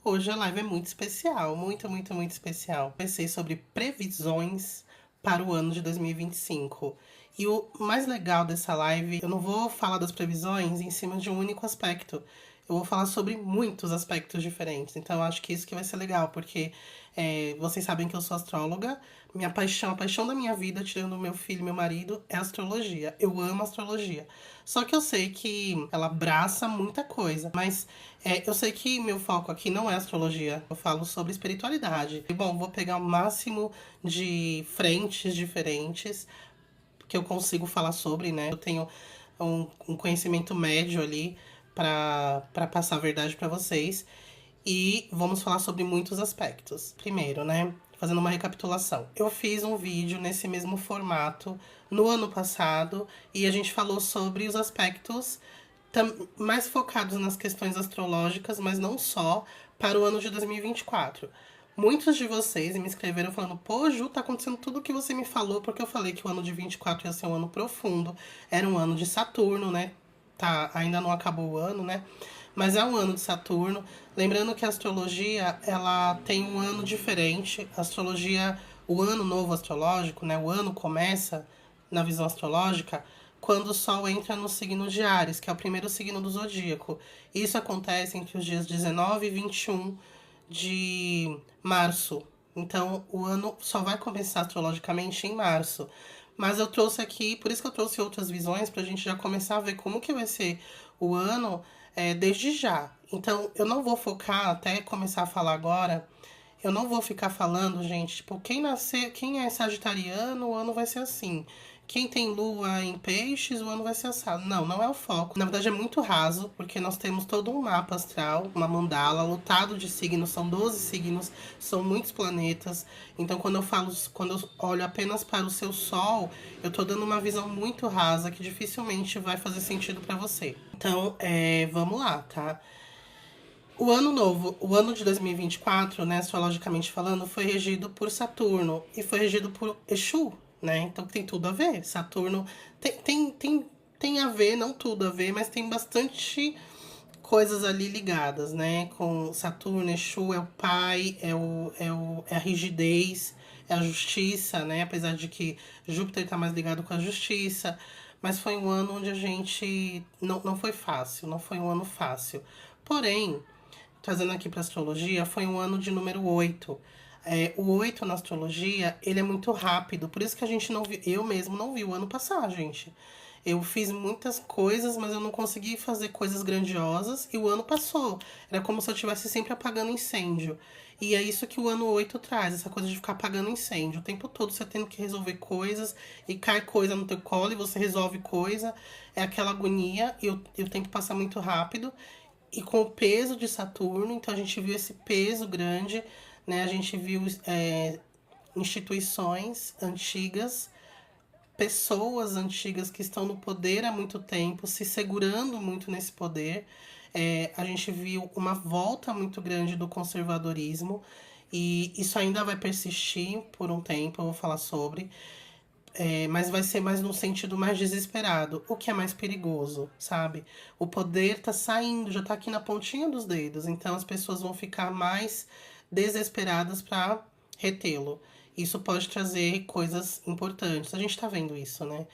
Hoje a live é muito especial, muito, muito, muito especial. Pensei sobre previsões para o ano de 2025. E o mais legal dessa live, eu não vou falar das previsões em cima de um único aspecto. Eu vou falar sobre muitos aspectos diferentes. Então, eu acho que isso que vai ser legal, porque vocês sabem que eu sou astróloga. Minha paixão, a paixão da minha vida, tirando meu filho e meu marido, é astrologia. Eu amo astrologia. Só que eu sei que ela abraça muita coisa. Mas eu sei que meu foco aqui não é astrologia. Eu falo sobre espiritualidade. E, bom, vou pegar o máximo de frentes diferentes que eu consigo falar sobre, né? Eu tenho um conhecimento médio ali para passar a verdade para vocês. E vamos falar sobre muitos aspectos. Primeiro, né? Fazendo uma recapitulação. Eu fiz um vídeo nesse mesmo formato no ano passado e a gente falou sobre os aspectos mais focados nas questões astrológicas, mas não só, para o ano de 2024. Muitos de vocês me escreveram falando: pô, Ju, tá acontecendo tudo o que você me falou, porque eu falei que o ano de 24 ia ser um ano profundo, era um ano de Saturno, né? Tá, ainda não acabou o ano, né? Mas é um ano de Saturno. Lembrando que a astrologia, ela tem um ano diferente. A astrologia, o ano novo astrológico, né? O ano começa na visão astrológica quando o Sol entra no signo de Áries, que é o primeiro signo do zodíaco. Isso acontece entre os dias 19 e 21 de março. Então, o ano só vai começar astrologicamente em março. Mas eu trouxe aqui, por isso que eu trouxe outras visões, pra gente já começar a ver como que vai ser o ano desde já. Então, eu não vou focar, até começar a falar agora, eu não vou ficar falando, gente, tipo, quem é sagitariano, o ano vai ser assim. Quem tem lua em peixes, o ano vai ser assado. Não, não é o foco. Na verdade, é muito raso, porque nós temos todo um mapa astral, uma mandala, lotado de signos, são 12 signos, são muitos planetas. Então, quando eu olho apenas para o seu sol, eu tô dando uma visão muito rasa que dificilmente vai fazer sentido para você. Então, vamos lá, tá? O ano novo, o ano de 2024, né, astrologicamente falando, foi regido por Saturno e foi regido por Exu, né? Então tem tudo a ver. Saturno tem a ver, não tudo a ver, mas tem bastante coisas ali ligadas, né? Com Saturno, Exu é o pai, é a rigidez, é a justiça, né? Apesar de que Júpiter tá mais ligado com a justiça. Mas foi um ano onde a gente. Não foi fácil, não foi um ano fácil. Porém, trazendo aqui para astrologia, foi um ano de número 8. O 8 na astrologia, ele é muito rápido. Por isso que a gente não viu, eu mesmo não vi o ano passar, gente. Eu fiz muitas coisas, mas eu não consegui fazer coisas grandiosas e o ano passou. Era como se eu estivesse sempre apagando incêndio. E é isso que o ano 8 traz, essa coisa de ficar apagando incêndio. O tempo todo você tendo que resolver coisas e cai coisa no teu colo e você resolve coisa. É aquela agonia e o tempo passa muito rápido e com o peso de Saturno, então a gente viu esse peso grande, né? A gente viu instituições antigas, pessoas antigas que estão no poder há muito tempo, se segurando muito nesse poder. A gente viu uma volta muito grande do conservadorismo e isso ainda vai persistir por um tempo, eu vou falar sobre. Mas vai ser mais num sentido mais desesperado, o que é mais perigoso, sabe? O poder tá saindo, já tá aqui na pontinha dos dedos, então as pessoas vão ficar mais desesperadas para retê-lo. Isso pode trazer coisas importantes. A gente tá vendo isso, né?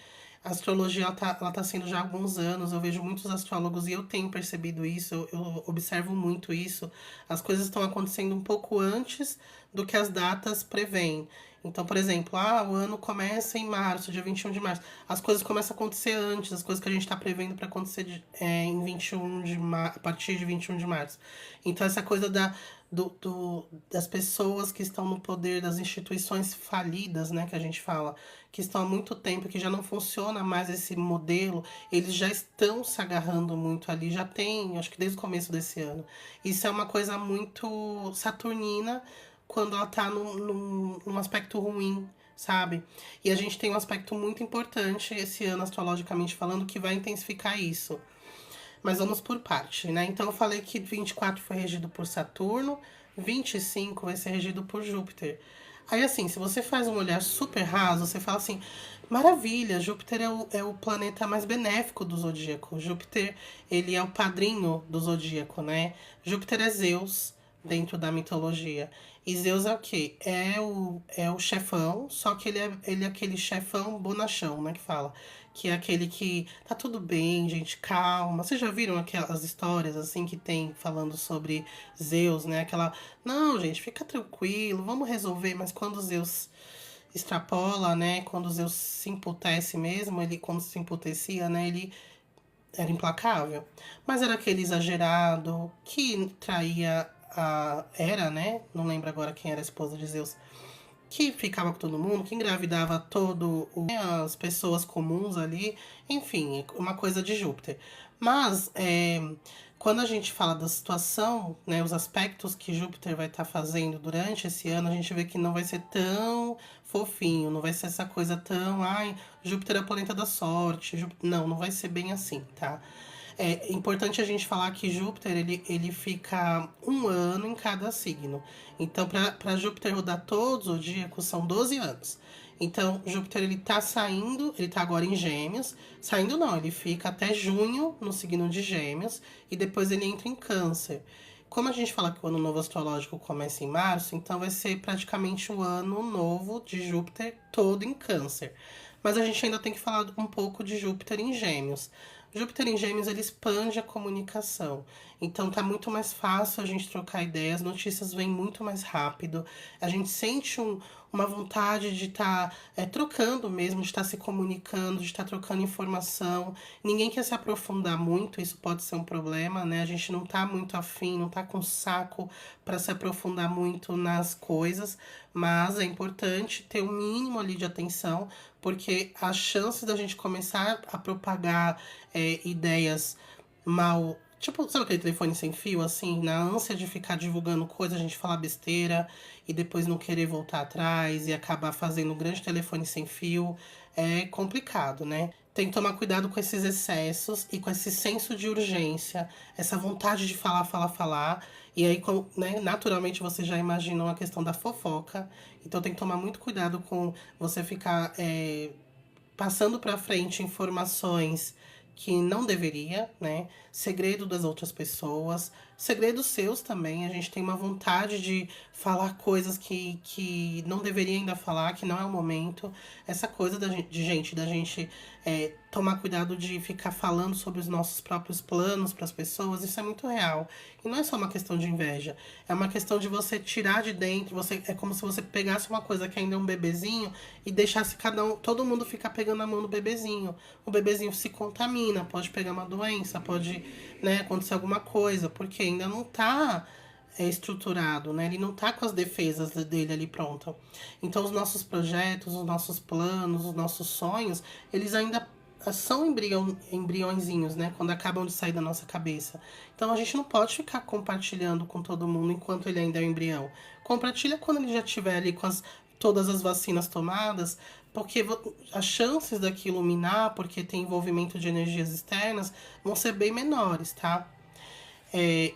A astrologia ela tá sendo já há alguns anos, eu vejo muitos astrólogos e eu tenho percebido isso, eu observo muito isso. As coisas estão acontecendo um pouco antes do que as datas prevêem. Então, por exemplo, o ano começa em março, dia 21 de março. As coisas começam a acontecer antes, as coisas que a gente está prevendo para acontecer em 21 de a partir de 21 de março. Então, essa coisa das pessoas que estão no poder, das instituições falidas, né, que a gente fala, que estão há muito tempo, que já não funciona mais esse modelo, eles já estão se agarrando muito ali, já tem, acho que desde o começo desse ano. Isso é uma coisa muito saturnina, quando ela tá num aspecto ruim, sabe? E a gente tem um aspecto muito importante esse ano, astrologicamente falando, que vai intensificar isso. Mas vamos por parte, né? Então eu falei que 24 foi regido por Saturno, 25 vai ser regido por Júpiter. Aí assim, se você faz um olhar super raso, você fala assim, maravilha, Júpiter é o planeta mais benéfico do zodíaco. Júpiter, ele é o padrinho do zodíaco, né? Júpiter é Zeus, dentro da mitologia. E Zeus é o quê? É o chefão, só que ele é aquele chefão bonachão, né? Que fala. Que é aquele que tá tudo bem, gente, calma. Vocês já viram aquelas histórias assim que tem falando sobre Zeus, né? Aquela. Não, gente, fica tranquilo, vamos resolver. Mas quando Zeus extrapola, né? Quando Zeus se emputece mesmo, ele quando se emputecia, né? Ele era implacável. Mas era aquele exagerado que traía a Hera, né? Não lembro agora quem era a esposa de Zeus. Que ficava com todo mundo, que engravidava as pessoas comuns ali. Enfim, uma coisa de Júpiter. Mas quando a gente fala da situação, né, os aspectos que Júpiter vai estar fazendo durante esse ano, a gente vê que não vai ser tão fofinho, não vai ser essa coisa tão, ai, Júpiter é o planeta da sorte. Não, não vai ser bem assim, tá? É importante a gente falar que Júpiter ele fica um ano em cada signo. Então, para Júpiter rodar todos os zodíacos, são 12 anos. Então, Júpiter ele tá saindo, ele tá agora em Gêmeos. Saindo não, ele fica até junho no signo de Gêmeos e depois ele entra em Câncer. Como a gente fala que o ano novo astrológico começa em março, então vai ser praticamente o ano novo de Júpiter todo em Câncer. Mas a gente ainda tem que falar um pouco de Júpiter em Gêmeos. Júpiter em Gêmeos ele expande a comunicação. Então tá muito mais fácil a gente trocar ideias, notícias vêm muito mais rápido. A gente sente uma vontade de estar trocando mesmo, de estar se comunicando, de estar trocando informação. Ninguém quer se aprofundar muito, isso pode ser um problema, né? A gente não tá muito afim, não tá com saco para se aprofundar muito nas coisas, mas é importante ter um mínimo ali de atenção, porque a chance da gente começar a propagar ideias mal. Tipo, sabe aquele telefone sem fio, assim? Na ânsia de ficar divulgando coisa, a gente falar besteira e depois não querer voltar atrás e acabar fazendo um grande telefone sem fio. É complicado, né? Tem que tomar cuidado com esses excessos e com esse senso de urgência, essa vontade de falar, falar, falar. E aí, né, naturalmente, você já imaginou a questão da fofoca. Então, tem que tomar muito cuidado com você ficar passando para frente informações que não deveria, né? Segredo das outras pessoas, segredos seus também. A gente tem uma vontade de falar coisas que não deveria ainda falar, que não é o momento. Essa coisa da gente tomar cuidado de ficar falando sobre os nossos próprios planos para as pessoas, isso é muito real. E não é só uma questão de inveja, é uma questão de você tirar de dentro, é como se você pegasse uma coisa que ainda é um bebezinho e deixasse todo mundo ficar pegando a mão do bebezinho. O bebezinho se contamina, pode pegar uma doença, pode, né, acontecer alguma coisa, porque ainda não tá estruturado, né? Ele não tá com as defesas dele ali pronta. Então os nossos projetos, os nossos planos, os nossos sonhos, eles ainda são embriõezinhos, né? Quando acabam de sair da nossa cabeça. Então a gente não pode ficar compartilhando com todo mundo enquanto ele ainda é um embrião. Compartilha quando ele já estiver ali com todas as vacinas tomadas, porque as chances daquilo minar, porque tem envolvimento de energias externas, vão ser bem menores, tá?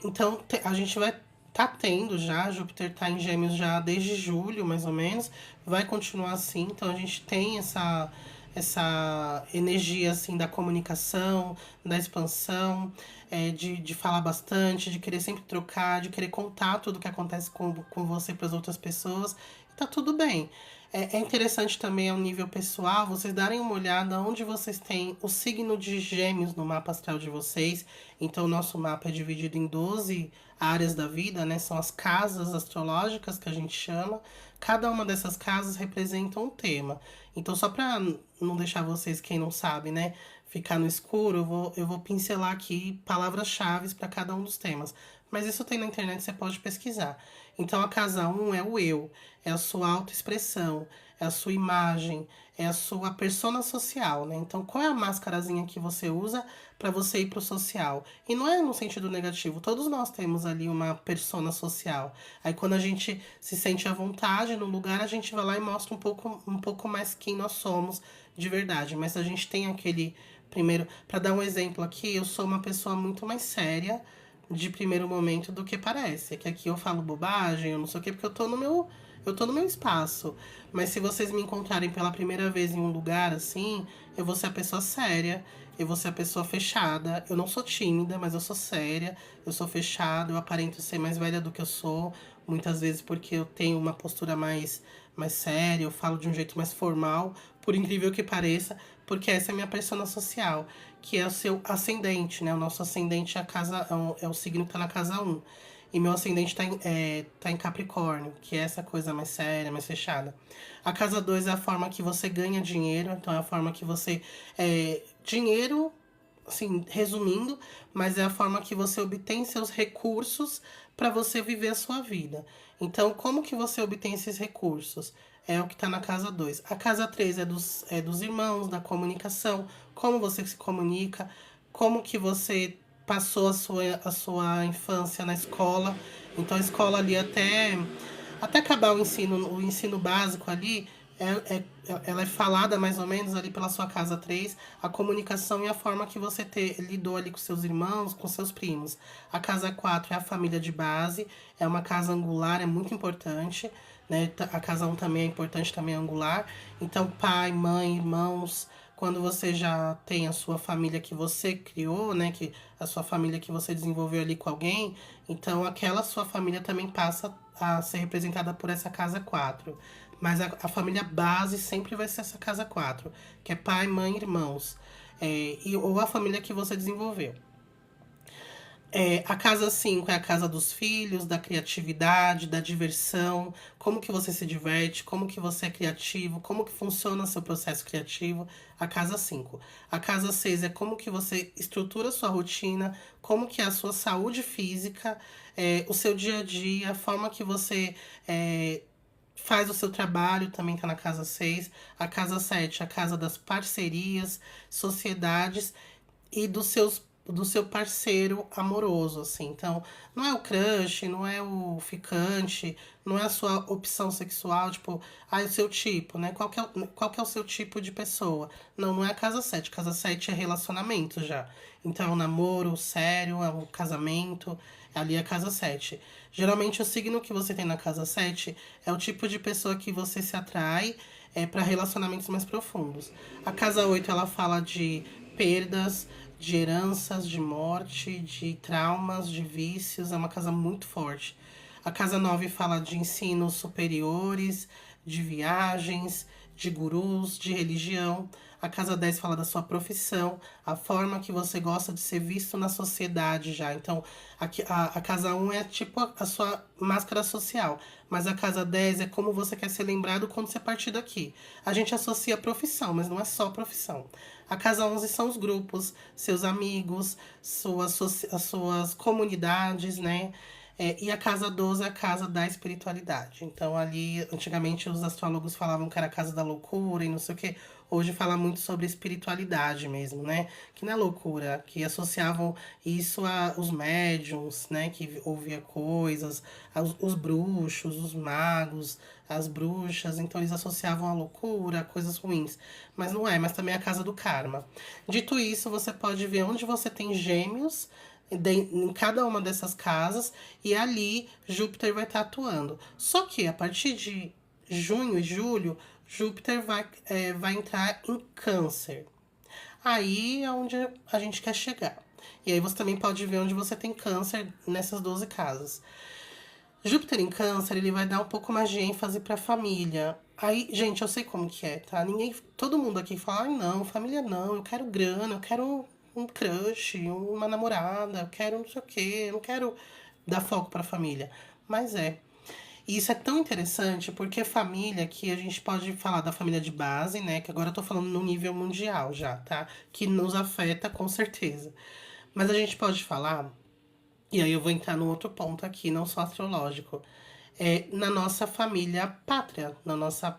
Então a gente vai tá tendo já, Júpiter tá em Gêmeos já desde julho, mais ou menos, vai continuar assim, então a gente tem essa energia assim da comunicação, da expansão, de falar bastante, de querer sempre trocar, de querer contar tudo que acontece com você para as outras pessoas, e tá tudo bem. É interessante também ao nível pessoal vocês darem uma olhada onde vocês têm o signo de Gêmeos no mapa astral de vocês. Então, o nosso mapa é dividido em 12 áreas da vida, né? São as casas astrológicas que a gente chama. Cada uma dessas casas representa um tema. Então, só para não deixar vocês, quem não sabe, né, ficar no escuro, eu vou pincelar aqui palavras-chave para cada um dos temas. Mas isso tem na internet, você pode pesquisar. Então, a casa 1 é o eu, é a sua autoexpressão, é a sua imagem, é a sua persona social, né? Então, qual é a máscarazinha que você usa para você ir pro social? E não é no sentido negativo, todos nós temos ali uma persona social. Aí, quando a gente se sente à vontade no lugar, a gente vai lá e mostra um pouco mais quem nós somos de verdade. Mas a gente tem aquele primeiro, para dar um exemplo aqui, eu sou uma pessoa muito mais séria de primeiro momento do que parece. É que aqui eu falo bobagem, eu não sei o quê, porque eu tô no meu. eu tô no meu espaço. Mas se vocês me encontrarem pela primeira vez em um lugar assim, eu vou ser a pessoa séria, eu vou ser a pessoa fechada. Eu não sou tímida, mas eu sou séria, eu sou fechada, eu aparento ser mais velha do que eu sou, muitas vezes porque eu tenho uma postura mais séria, eu falo de um jeito mais formal, por incrível que pareça, porque essa é a minha persona social, que é o seu ascendente, né? O nosso ascendente é, é o signo que tá na casa um. E meu ascendente tá em Capricórnio, que é essa coisa mais séria, mais fechada. A casa 2 é a forma que você ganha dinheiro, então é a forma que você. Dinheiro, assim, resumindo, mas é a forma que você obtém seus recursos para você viver a sua vida. Então, como que você obtém esses recursos? É o que está na casa 2. A casa 3 é dos irmãos, da comunicação, como você se comunica, como que você passou a sua infância na escola. Então, a escola ali até acabar o ensino básico ali, ela é falada mais ou menos ali pela sua casa 3 a comunicação e a forma que você lidou ali com seus irmãos, com seus primos. A casa 4 é a família de base, é uma casa angular, é muito importante, né? A casa um também é importante, também é angular. Então, pai, mãe, irmãos, quando você já tem a sua família que você criou, né, que a sua família que você desenvolveu ali com alguém, então aquela sua família também passa a ser representada por essa casa 4. Mas a família base sempre vai ser essa casa 4, que é pai, mãe, irmãos. Ou a família que você desenvolveu. A casa 5 é a casa dos filhos, da criatividade, da diversão, como que você se diverte, como que você é criativo, como que funciona seu processo criativo. A casa 5. A casa 6 é como que você estrutura a sua rotina, como que é a sua saúde física, o seu dia a dia, a forma que você faz o seu trabalho, também está na casa 6. A casa 7, a casa das parcerias, sociedades e do seu parceiro amoroso, assim. Então, não é o crush, não é o ficante, não é a sua opção sexual, tipo, é o seu tipo, né? Qual que é o seu tipo de pessoa? Não, não é a casa 7. Casa 7 é relacionamento já. Então, é um namoro sério, é um casamento, ali é a casa 7. Geralmente, o signo que você tem na casa 7 é o tipo de pessoa que você se atrai para relacionamentos mais profundos. A casa 8 ela fala de perdas, de heranças, de morte, de traumas, de vícios, é uma casa muito forte. A casa 9 fala de ensinos superiores, de viagens, de gurus, de religião. A casa 10 fala da sua profissão, a forma que você gosta de ser visto na sociedade já. Então, a casa um é tipo a sua máscara social, mas a casa 10 é como você quer ser lembrado quando você partir daqui. A gente associa a profissão, mas não é só profissão. A casa 11 são os grupos, seus amigos, as suas comunidades, né? E a casa 12 é a casa da espiritualidade. Então, ali, antigamente, os astrólogos falavam que era a casa da loucura e não sei o quê. Hoje fala muito sobre espiritualidade mesmo, né? Que não é loucura, que associavam isso a os médiums, né? Que ouvia coisas, os bruxos, os magos, as bruxas. Então, eles associavam a loucura, a coisas ruins. Mas não é, mas também é a casa do karma. Dito isso, você pode ver onde você tem gêmeos em cada uma dessas casas e ali Júpiter vai estar atuando. Só que a partir de junho e julho, Júpiter vai entrar em Câncer. Aí é onde a gente quer chegar. E aí você também pode ver onde você tem Câncer nessas 12 casas. Júpiter em Câncer, ele vai dar um pouco mais de ênfase pra família. Aí, gente, eu sei como que é, tá? Todo mundo aqui fala, ai não, família não, eu quero grana, eu quero um crush, uma namorada, eu quero não sei o quê, eu não quero dar foco pra família. Mas é. E isso é tão interessante porque família aqui a gente pode falar da família de base, né? Que agora eu tô falando no nível mundial já, tá? Que nos afeta com certeza. Mas a gente pode falar, e aí eu vou entrar no outro ponto aqui, não só astrológico. Na nossa família pátria, na nossa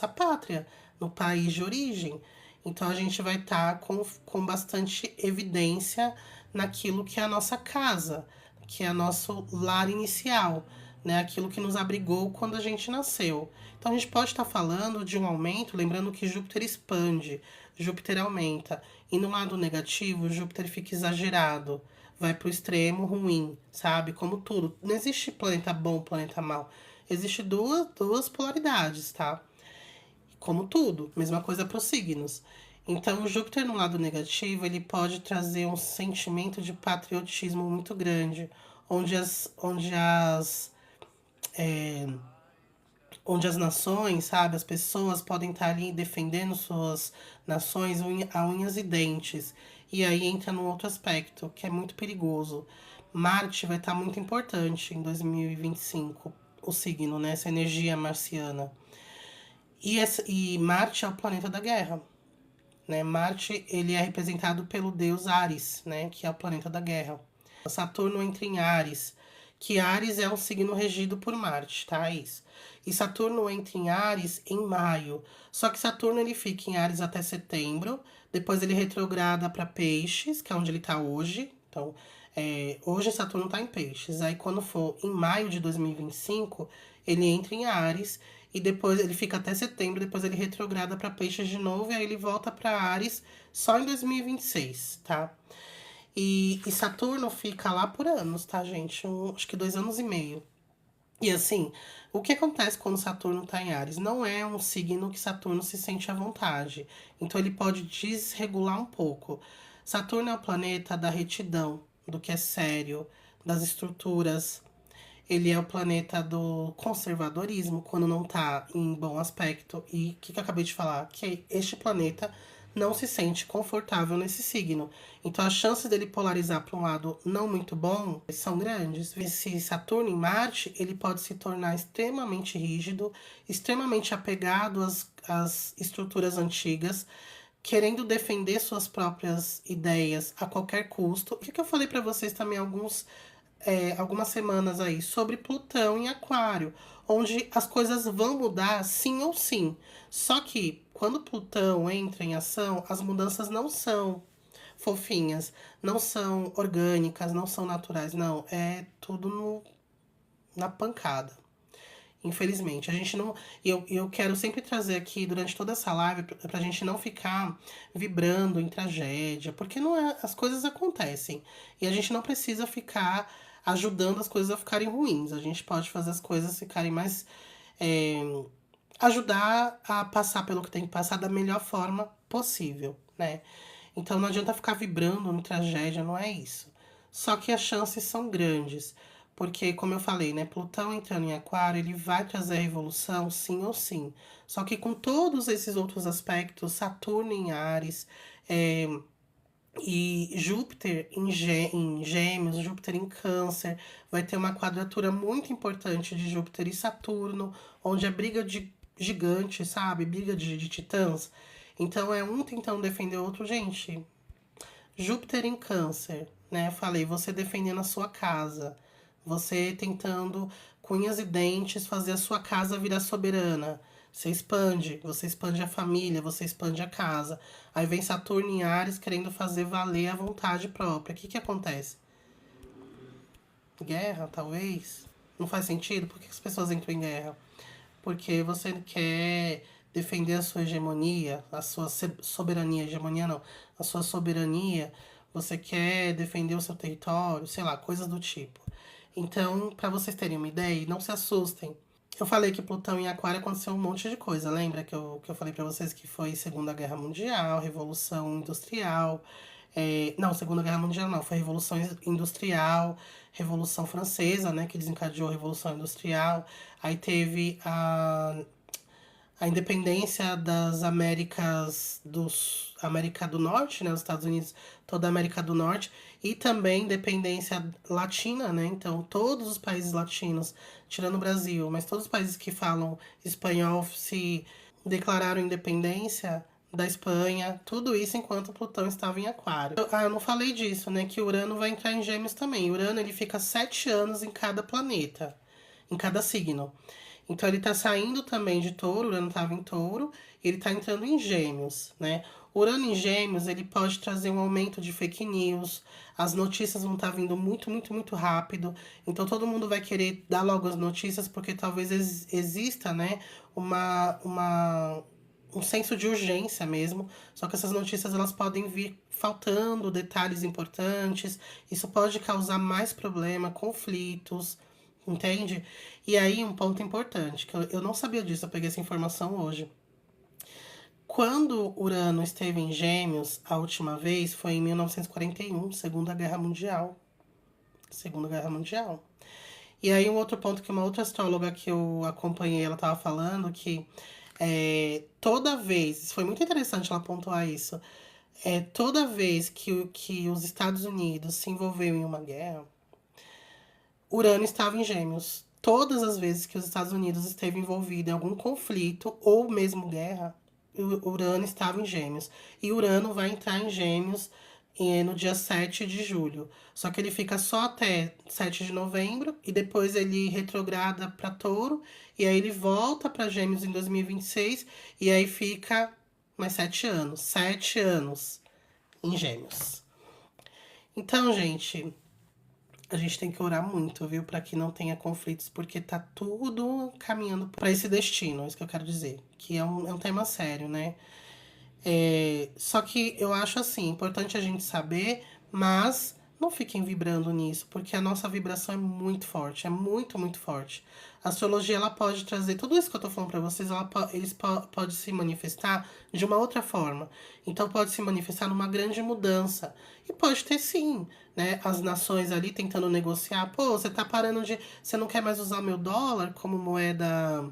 pátria, no país de origem. Então a gente vai estar com bastante evidência naquilo que é a nossa casa, que é nosso lar inicial, né? Aquilo que nos abrigou quando a gente nasceu. Então a gente pode estar falando de um aumento, lembrando que Júpiter expande, Júpiter aumenta. E no lado negativo, Júpiter fica exagerado, vai pro extremo ruim, sabe? Como tudo. Não existe planeta bom, planeta mau. Existem duas polaridades, tá? Como tudo, mesma coisa para os signos. Então, o Júpiter no lado negativo, ele pode trazer um sentimento de patriotismo muito grande, onde as nações, sabe, as pessoas podem estar ali defendendo suas nações a unhas e dentes. E aí entra num outro aspecto, que é muito perigoso. Marte vai estar muito importante em 2025, o signo, né? Essa energia marciana. E Marte é o planeta da guerra, né? Marte, ele é representado pelo deus Ares, né? Que é o planeta da guerra. Saturno entra em Áries, que Áries é um signo regido por Marte, tá? Isso. E Saturno entra em Áries em maio. Só que Saturno ele fica em Áries até setembro, depois ele retrograda para Peixes, que é onde ele está hoje. Então, hoje Saturno está em Peixes. Aí quando for em maio de 2025, ele entra em Áries e depois ele fica até setembro, depois ele retrograda para Peixes de novo e aí ele volta para Áries só em 2026, tá? E Saturno fica lá por anos, tá, gente? Acho que 2 anos e meio. E assim, o que acontece quando Saturno tá em Áries? Não é um signo que Saturno se sente à vontade. Então ele pode desregular um pouco. Saturno é o planeta da retidão, do que é sério, das estruturas. Ele é o planeta do conservadorismo, quando não tá em bom aspecto. E o que eu acabei de falar? Que este planeta não se sente confortável nesse signo. Então, as chances dele polarizar para um lado não muito bom são grandes. Esse Saturno em Marte, ele pode se tornar extremamente rígido, extremamente apegado às estruturas antigas, querendo defender suas próprias ideias a qualquer custo. O que eu falei para vocês também algumas semanas aí sobre Plutão em Aquário, onde as coisas vão mudar sim ou sim. Só que quando Plutão entra em ação, as mudanças não são fofinhas, não são orgânicas, não são naturais, não. É tudo na pancada. Infelizmente, a gente não. Eu quero sempre trazer aqui durante toda essa live pra gente não ficar vibrando em tragédia, porque não é, as coisas acontecem. E a gente não precisa ficar ajudando as coisas a ficarem ruins. A gente pode fazer as coisas ficarem mais. É, ajudar a passar pelo que tem que passar da melhor forma possível, né? Então não adianta ficar vibrando em tragédia, não é isso. Só que as chances são grandes, porque como eu falei, né, Plutão entrando em Aquário, ele vai trazer a revolução sim ou sim. Só que com todos esses outros aspectos, Saturno em Áries, é, e Júpiter em Gêmeos, Júpiter em Câncer, vai ter uma quadratura muito importante de Júpiter e Saturno, onde é briga de gigantes, sabe? Briga de titãs. Então é um tentando defender o outro. Gente, Júpiter em Câncer, né? Eu falei, você defendendo a sua casa, você tentando, com unhas e dentes, fazer a sua casa virar soberana. Você expande a família, você expande a casa. Aí vem Saturno em Áries querendo fazer valer a vontade própria. O que que acontece? Guerra, talvez? Não faz sentido? Por que as pessoas entram em guerra? Porque você quer defender a sua hegemonia, a sua soberania, hegemonia não, a sua soberania, você quer defender o seu território, sei lá, coisas do tipo. Então, para vocês terem uma ideia, não se assustem. Eu falei que Plutão em Aquário aconteceu um monte de coisa, lembra que eu falei para vocês que foi Segunda Guerra Mundial, Revolução Industrial, não, Segunda Guerra Mundial não, foi Revolução Industrial, Revolução Francesa, né, que desencadeou a Revolução Industrial. Aí teve a independência das América do Norte, né, os Estados Unidos, toda a América do Norte, e também independência latina, né, então todos os países latinos, tirando o Brasil, mas todos os países que falam espanhol se declararam independência da Espanha, tudo isso enquanto Plutão estava em Aquário. Eu não falei disso, né, que Urano vai entrar em Gêmeos também. Urano, ele fica 7 anos em cada planeta, em cada signo. Então ele tá saindo também de Touro, Urano estava em Touro, e ele tá entrando em Gêmeos, né? Urano em Gêmeos, ele pode trazer um aumento de fake news, as notícias vão estar vindo muito, muito, muito rápido, então todo mundo vai querer dar logo as notícias, porque talvez exista, né, um senso de urgência mesmo, só que essas notícias elas podem vir faltando detalhes importantes, isso pode causar mais problema, conflitos, entende? E aí, um ponto importante, que eu não sabia disso, eu peguei essa informação hoje. Quando Urano esteve em Gêmeos, a última vez, foi em 1941, Segunda Guerra Mundial. Segunda Guerra Mundial. E aí, um outro ponto que uma outra astróloga que eu acompanhei, ela estava falando que toda vez, isso foi muito interessante ela pontuar isso, toda vez que os Estados Unidos se envolveu em uma guerra, Urano estava em Gêmeos. Todas as vezes que os Estados Unidos esteve envolvido em algum conflito ou mesmo guerra, Urano estava em Gêmeos. E Urano vai entrar em Gêmeos no dia 7 de julho. Só que ele fica só até 7 de novembro e depois ele retrograda para Touro e aí ele volta para Gêmeos em 2026 e aí fica mais 7 anos. 7 anos em Gêmeos. Então, gente, a gente tem que orar muito, viu? Para que não tenha conflitos, porque tá tudo caminhando para esse destino, é isso que eu quero dizer. Que é um tema sério, né? Só que eu acho assim, importante a gente saber, mas não fiquem vibrando nisso, porque a nossa vibração é muito forte, é muito, muito forte. A astrologia, ela pode trazer, tudo isso que eu tô falando pra vocês, pode se manifestar de uma outra forma. Então pode se manifestar numa grande mudança. E pode ter sim, né? As nações ali tentando negociar, pô, você tá parando de. Você não quer mais usar o meu dólar como moeda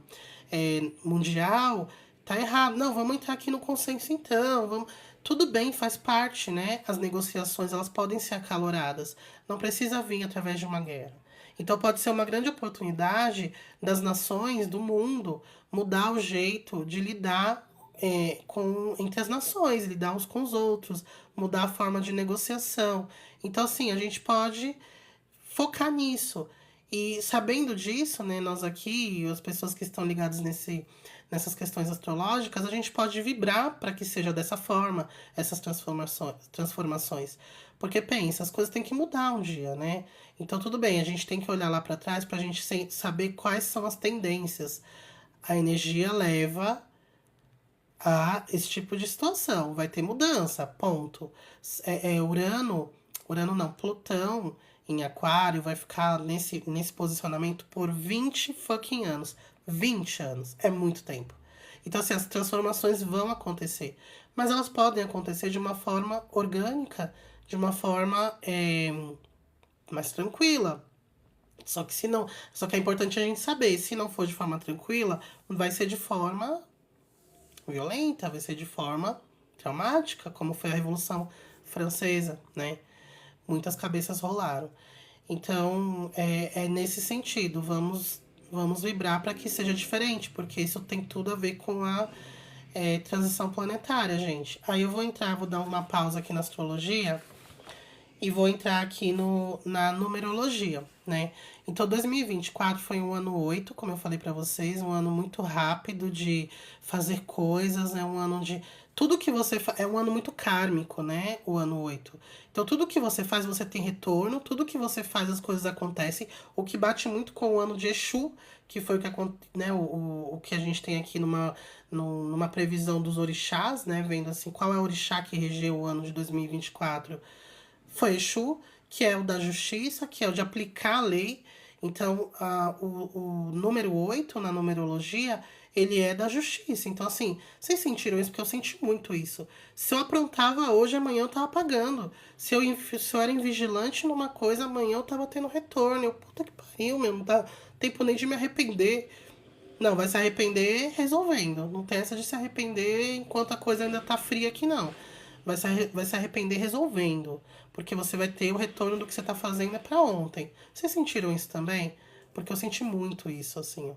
mundial? Tá errado. Não, vamos entrar aqui no consenso então. Vamos. Tudo bem, faz parte, né? As negociações, elas podem ser acaloradas. Não precisa vir através de uma guerra. Então pode ser uma grande oportunidade das nações do mundo mudar o jeito de lidar entre as nações, lidar uns com os outros, mudar a forma de negociação. Então, assim, a gente pode focar nisso. E sabendo disso, né, nós aqui, as pessoas que estão ligadas nessas questões astrológicas, a gente pode vibrar para que seja dessa forma, essas transformações. Porque pensa, as coisas têm que mudar um dia, né? Então tudo bem, a gente tem que olhar lá para trás para a gente saber quais são as tendências. A energia leva a esse tipo de situação, vai ter mudança, ponto. Urano não, Plutão em Aquário vai ficar nesse posicionamento por 20 fucking anos. 20 anos, é muito tempo. Então, assim, as transformações vão acontecer. Mas elas podem acontecer de uma forma orgânica, de uma forma mais tranquila. Só que se não. Só que é importante a gente saber, se não for de forma tranquila, vai ser de forma violenta, vai ser de forma traumática, como foi a Revolução Francesa, né? Muitas cabeças rolaram. Então, é nesse sentido, vamos vibrar para que seja diferente, porque isso tem tudo a ver com a transição planetária, gente. Aí eu vou entrar, vou dar uma pausa aqui na astrologia e vou entrar aqui na numerologia, né? Então, 2024 foi um ano 8, como eu falei pra vocês, um ano muito rápido de fazer coisas, é um ano de tudo que você faz, é um ano muito kármico, né? O ano 8. Então, tudo que você faz, você tem retorno, tudo que você faz, as coisas acontecem, o que bate muito com o ano de Exu, que foi o que, né, o que a gente tem aqui numa previsão dos orixás, né? Vendo assim, qual é o orixá que regeu o ano de 2024. Foi Exu, que é o da justiça, que é o de aplicar a lei. Então, o número 8 na numerologia, ele é da justiça. Então, assim, vocês sentiram isso? Porque eu senti muito isso. Se eu aprontava hoje, amanhã eu tava pagando. Se eu era invigilante numa coisa, amanhã eu tava tendo retorno. Eu, puta que pariu, meu, não dá tempo nem de me arrepender. Não, vai se arrepender resolvendo. Não tem essa de se arrepender enquanto a coisa ainda tá fria aqui, não. Vai se arrepender resolvendo. Porque você vai ter o retorno do que você tá fazendo é pra ontem. Vocês sentiram isso também? Porque eu senti muito isso, assim. Ó.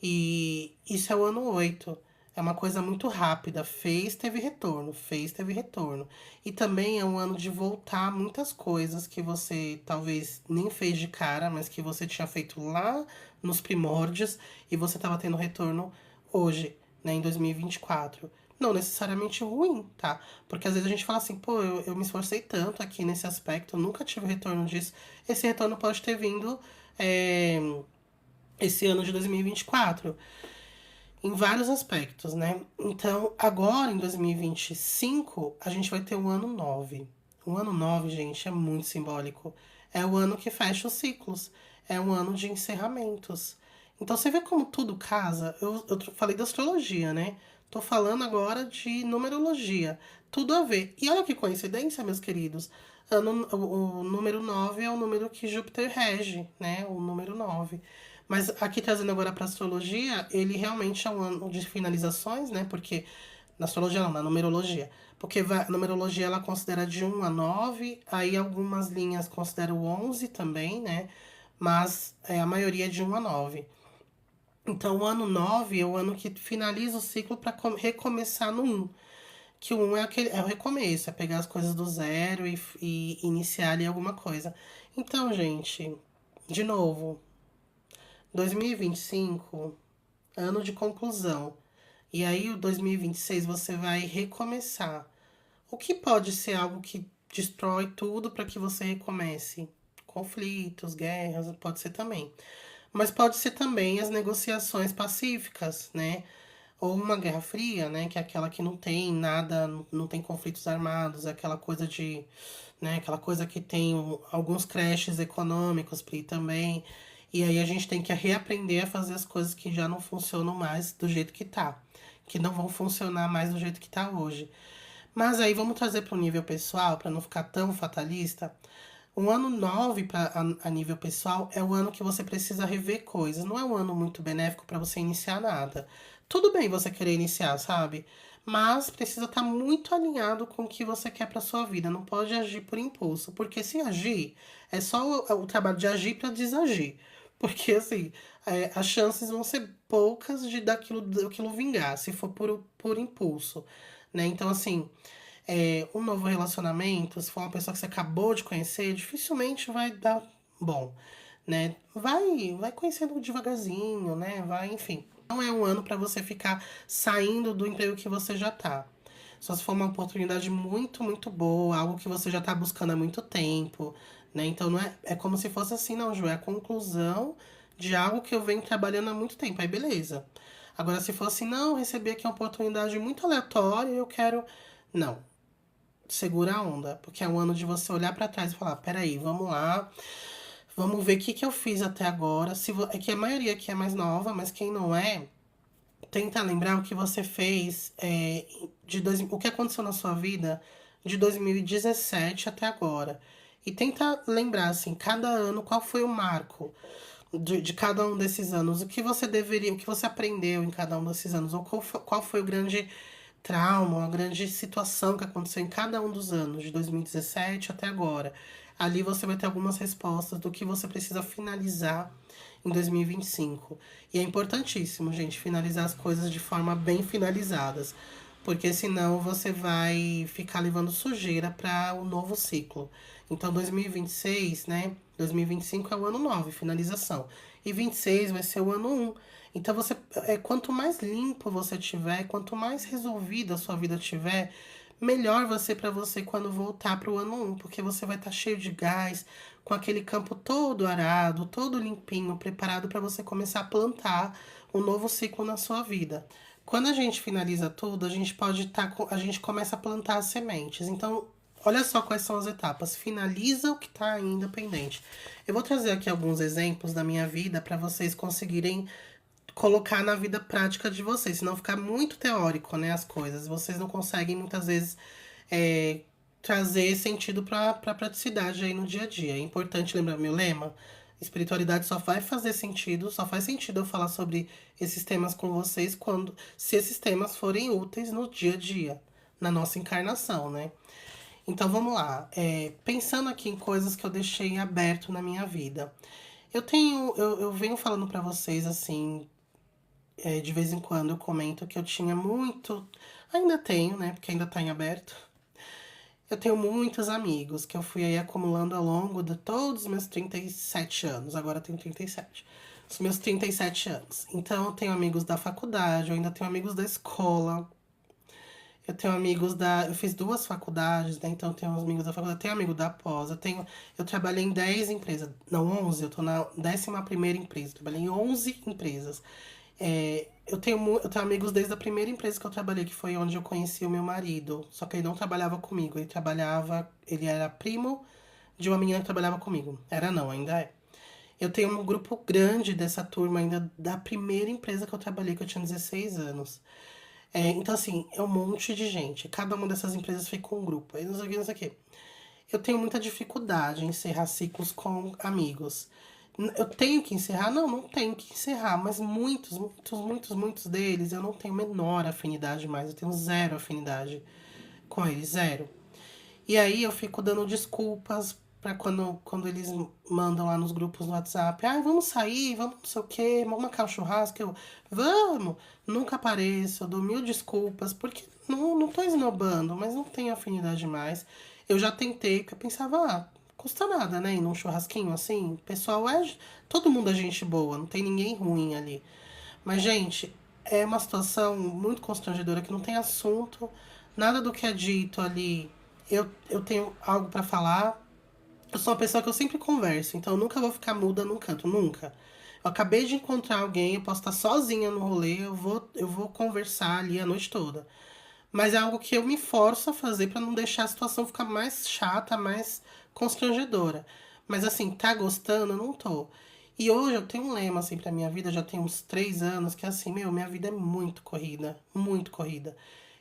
E isso é o ano 8. É uma coisa muito rápida. Fez, teve retorno. Fez, teve retorno. E também é um ano de voltar muitas coisas que você talvez nem fez de cara, mas que você tinha feito lá nos primórdios e você estava tendo retorno hoje, né, em 2024. Não necessariamente ruim, tá? Porque às vezes a gente fala assim, pô, eu me esforcei tanto aqui nesse aspecto, eu nunca tive retorno disso. Esse retorno pode ter vindo esse ano de 2024 em vários aspectos, né? Então, agora em 2025, a gente vai ter o ano 9. O ano 9, gente, é muito simbólico. É o ano que fecha os ciclos. é um ano de encerramentos. Então você vê como tudo casa. Eu falei da astrologia, né? Tô falando agora de numerologia. Tudo a ver. E olha que coincidência, meus queridos. O número 9 é o número que Júpiter rege, né? O número 9. Mas aqui trazendo agora para astrologia, ele realmente é um ano de finalizações, né? Porque na astrologia não, na numerologia. Porque a numerologia ela considera de 1 a 9, aí algumas linhas consideram 11 também, né? Mas a maioria é de 1 a 9. Então o ano 9 é o ano que finaliza o ciclo para recomeçar no 1. Que o 1 é o recomeço, é pegar as coisas do zero e iniciar ali alguma coisa. Então, gente, de novo, 2025, ano de conclusão. E aí, o 2026 você vai recomeçar. O que pode ser algo que destrói tudo para que você recomece? Conflitos, guerras, pode ser também. Mas pode ser também as negociações pacíficas, né? Ou uma guerra fria, né? Que é aquela que não tem nada, não tem conflitos armados, é aquela coisa de, né? Aquela coisa que tem alguns crashes econômicos também. E aí a gente tem que reaprender a fazer as coisas que já não funcionam mais do jeito que tá. Que não vão funcionar mais do jeito que tá hoje. Mas aí vamos trazer para o nível pessoal, para não ficar tão fatalista. O ano 9 a nível pessoal é o ano que você precisa rever coisas. Não é um ano muito benéfico para você iniciar nada. Tudo bem você querer iniciar, sabe? Mas precisa estar muito alinhado com o que você quer para sua vida. Não pode agir por impulso, porque se agir é só o trabalho de agir para desagir. Porque assim, as chances vão ser poucas de daquilo vingar, se for por impulso, né? Então assim, um novo relacionamento, se for uma pessoa que você acabou de conhecer, dificilmente vai dar bom, né? Vai conhecendo devagarzinho, né? Vai, enfim. Não é um ano para você ficar saindo do emprego que você já tá. Só se for uma oportunidade muito, muito boa, algo que você já tá buscando há muito tempo, né? Então não é como se fosse assim, não, Ju, é a conclusão de algo que eu venho trabalhando há muito tempo. Aí beleza. Agora se for assim, não, recebi aqui uma oportunidade muito aleatória, eu quero, não, segura a onda, porque é um ano de você olhar para trás e falar, peraí, vamos lá, vamos ver o que eu fiz até agora. É que a maioria aqui é mais nova, mas quem não é, tenta lembrar o que você fez, o que aconteceu na sua vida de 2017 até agora. E tenta lembrar, assim, cada ano, qual foi o marco de cada um desses anos, o que você aprendeu em cada um desses anos, ou qual foi o grande trauma, uma grande situação que aconteceu em cada um dos anos, de 2017 até agora. Ali você vai ter algumas respostas do que você precisa finalizar em 2025. E é importantíssimo, gente, finalizar as coisas de forma bem finalizadas, porque senão você vai ficar levando sujeira para o novo ciclo. Então, 2026, né? 2025 é o ano 9, finalização. E 26 vai ser o ano 1. Então, quanto mais limpo você tiver, quanto mais resolvida a sua vida tiver, melhor vai ser para você quando voltar para o ano 1, porque você vai estar cheio de gás, com aquele campo todo arado, todo limpinho, preparado para você começar a plantar um novo ciclo na sua vida. Quando a gente finaliza tudo, a gente a gente começa a plantar as sementes. Então, olha só quais são as etapas. Finaliza o que está ainda pendente. Eu vou trazer aqui alguns exemplos da minha vida para vocês conseguirem colocar na vida prática de vocês, senão ficar muito teórico, né, as coisas. Vocês não conseguem muitas vezes é, trazer sentido para praticidade aí no dia a dia. É importante lembrar meu lema. Espiritualidade só vai fazer sentido, só faz sentido eu falar sobre esses temas com vocês se esses temas forem úteis no dia a dia, na nossa encarnação, né? Então vamos lá. Pensando aqui em coisas que eu deixei aberto na minha vida. Eu venho falando pra vocês assim, de vez em quando eu comento que eu tinha muito. Ainda tenho, né? Porque ainda tá em aberto. Eu tenho muitos amigos que eu fui aí acumulando ao longo de todos os meus 37 anos. Agora eu tenho 37. Os meus 37 anos. Então eu tenho amigos da faculdade, eu ainda tenho amigos da escola. Eu tenho amigos da. Eu fiz 2 faculdades, né? Então eu tenho amigos da faculdade, eu tenho amigo da pós. Eu trabalhei em 10 empresas. Não, 11. Eu tô na 11ª empresa. Eu trabalhei em 11 empresas. Eu tenho amigos desde a primeira empresa que eu trabalhei, que foi onde eu conheci o meu marido. Só que ele não trabalhava comigo. Ele era primo de uma menina que trabalhava comigo. Era não, ainda é. Eu tenho um grupo grande dessa turma ainda da primeira empresa que eu trabalhei, que eu tinha 16 anos. Então, assim, é um monte de gente. Cada uma dessas empresas fica com um grupo. Aí não sei o que, não sei o que. Eu tenho muita dificuldade em encerrar ciclos com amigos. Eu tenho que encerrar? Não, não tenho que encerrar. Mas muitos deles eu não tenho a menor afinidade mais. Eu tenho zero afinidade com eles, zero. E aí eu fico dando desculpas pra quando eles mandam lá nos grupos do WhatsApp. Ah, vamos sair, vamos não sei o quê, vamos marcar um churrasco. Vamos! Nunca apareço, eu dou mil desculpas, porque não tô esnobando, mas não tenho afinidade mais. Eu já tentei, porque eu pensava, custa nada, né? Ir num churrasquinho assim. O pessoal é. Todo mundo é gente boa, não tem ninguém ruim ali. Mas, gente, é uma situação muito constrangedora que não tem assunto, nada do que é dito ali. Eu tenho algo pra falar. Eu sou uma pessoa que eu sempre converso, então eu nunca vou ficar muda num canto, nunca. Eu acabei de encontrar alguém, eu posso estar sozinha no rolê, eu vou conversar ali a noite toda. Mas é algo que eu me forço a fazer pra não deixar a situação ficar mais chata, mais constrangedora. Mas assim, tá gostando? Eu não tô. E hoje eu tenho um lema assim pra minha vida, já tem uns 3 anos, que é assim, meu, minha vida é muito corrida, muito corrida.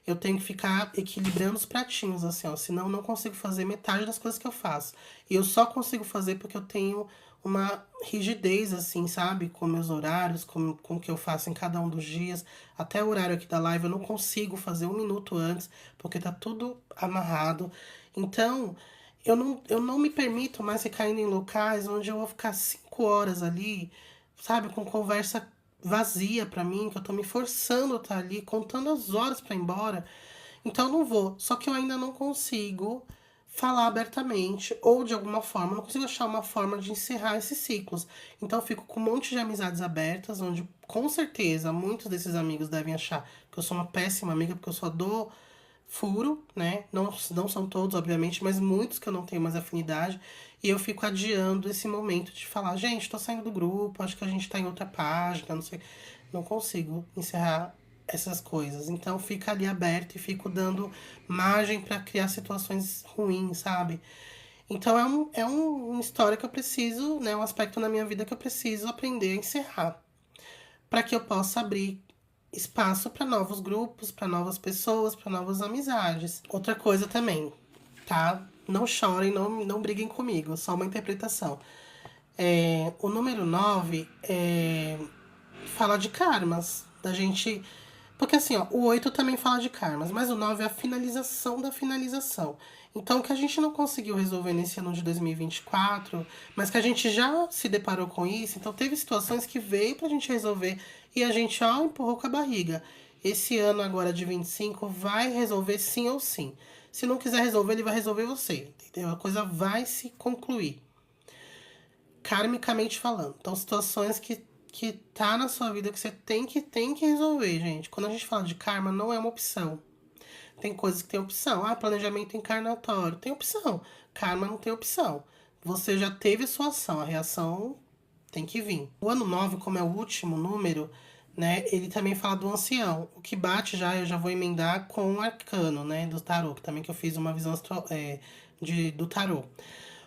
Eu tenho que ficar equilibrando os pratinhos, assim, ó, senão eu não consigo fazer metade das coisas que eu faço. E eu só consigo fazer porque eu tenho uma rigidez, assim, sabe? Com meus horários, com o que eu faço em cada um dos dias. Até o horário aqui da live eu não consigo fazer 1 minuto antes, porque tá tudo amarrado. Então, eu não me permito mais ficar indo em locais onde eu vou ficar 5 horas ali, sabe? Com conversa vazia pra mim, que eu tô me forçando a estar ali, contando as horas pra ir embora. Então eu não vou. Só que eu ainda não consigo falar abertamente ou de alguma forma, não consigo achar uma forma de encerrar esses ciclos. Então eu fico com um monte de amizades abertas, onde com certeza muitos desses amigos devem achar que eu sou uma péssima amiga, porque eu só dou furo, né? Não são todos, obviamente, mas muitos que eu não tenho mais afinidade. E eu fico adiando esse momento de falar, gente, tô saindo do grupo, acho que a gente tá em outra página, não sei. Não consigo encerrar essas coisas. Então fica ali aberto e fico dando margem para criar situações ruins, sabe? Então uma história que eu preciso, né? Um aspecto na minha vida que eu preciso aprender a encerrar. Para que eu possa abrir espaço para novos grupos, para novas pessoas, para novas amizades. Outra coisa também, tá? Não chorem, não briguem comigo, só uma interpretação. O número 9 fala de karmas, da gente. Porque assim, ó, o 8 também fala de karmas, mas o 9 é a finalização da finalização. Então, o que a gente não conseguiu resolver nesse ano de 2024, mas que a gente já se deparou com isso, então teve situações que veio pra gente resolver e a gente, ó, empurrou com a barriga. Esse ano agora de 25 vai resolver sim ou sim. Se não quiser resolver, ele vai resolver você, entendeu? A coisa vai se concluir karmicamente falando. Então, situações que tá na sua vida que você tem que resolver, gente. Quando a gente fala de karma, não é uma opção. Tem coisas que tem opção. Ah, planejamento encarnatório. Tem opção. Karma não tem opção. Você já teve a sua ação, a reação tem que vir. O ano 9, como é o último número, né, ele também fala do ancião. O que bate já, eu já vou emendar com o arcano, né, do tarô, que também que eu fiz uma visão do tarô.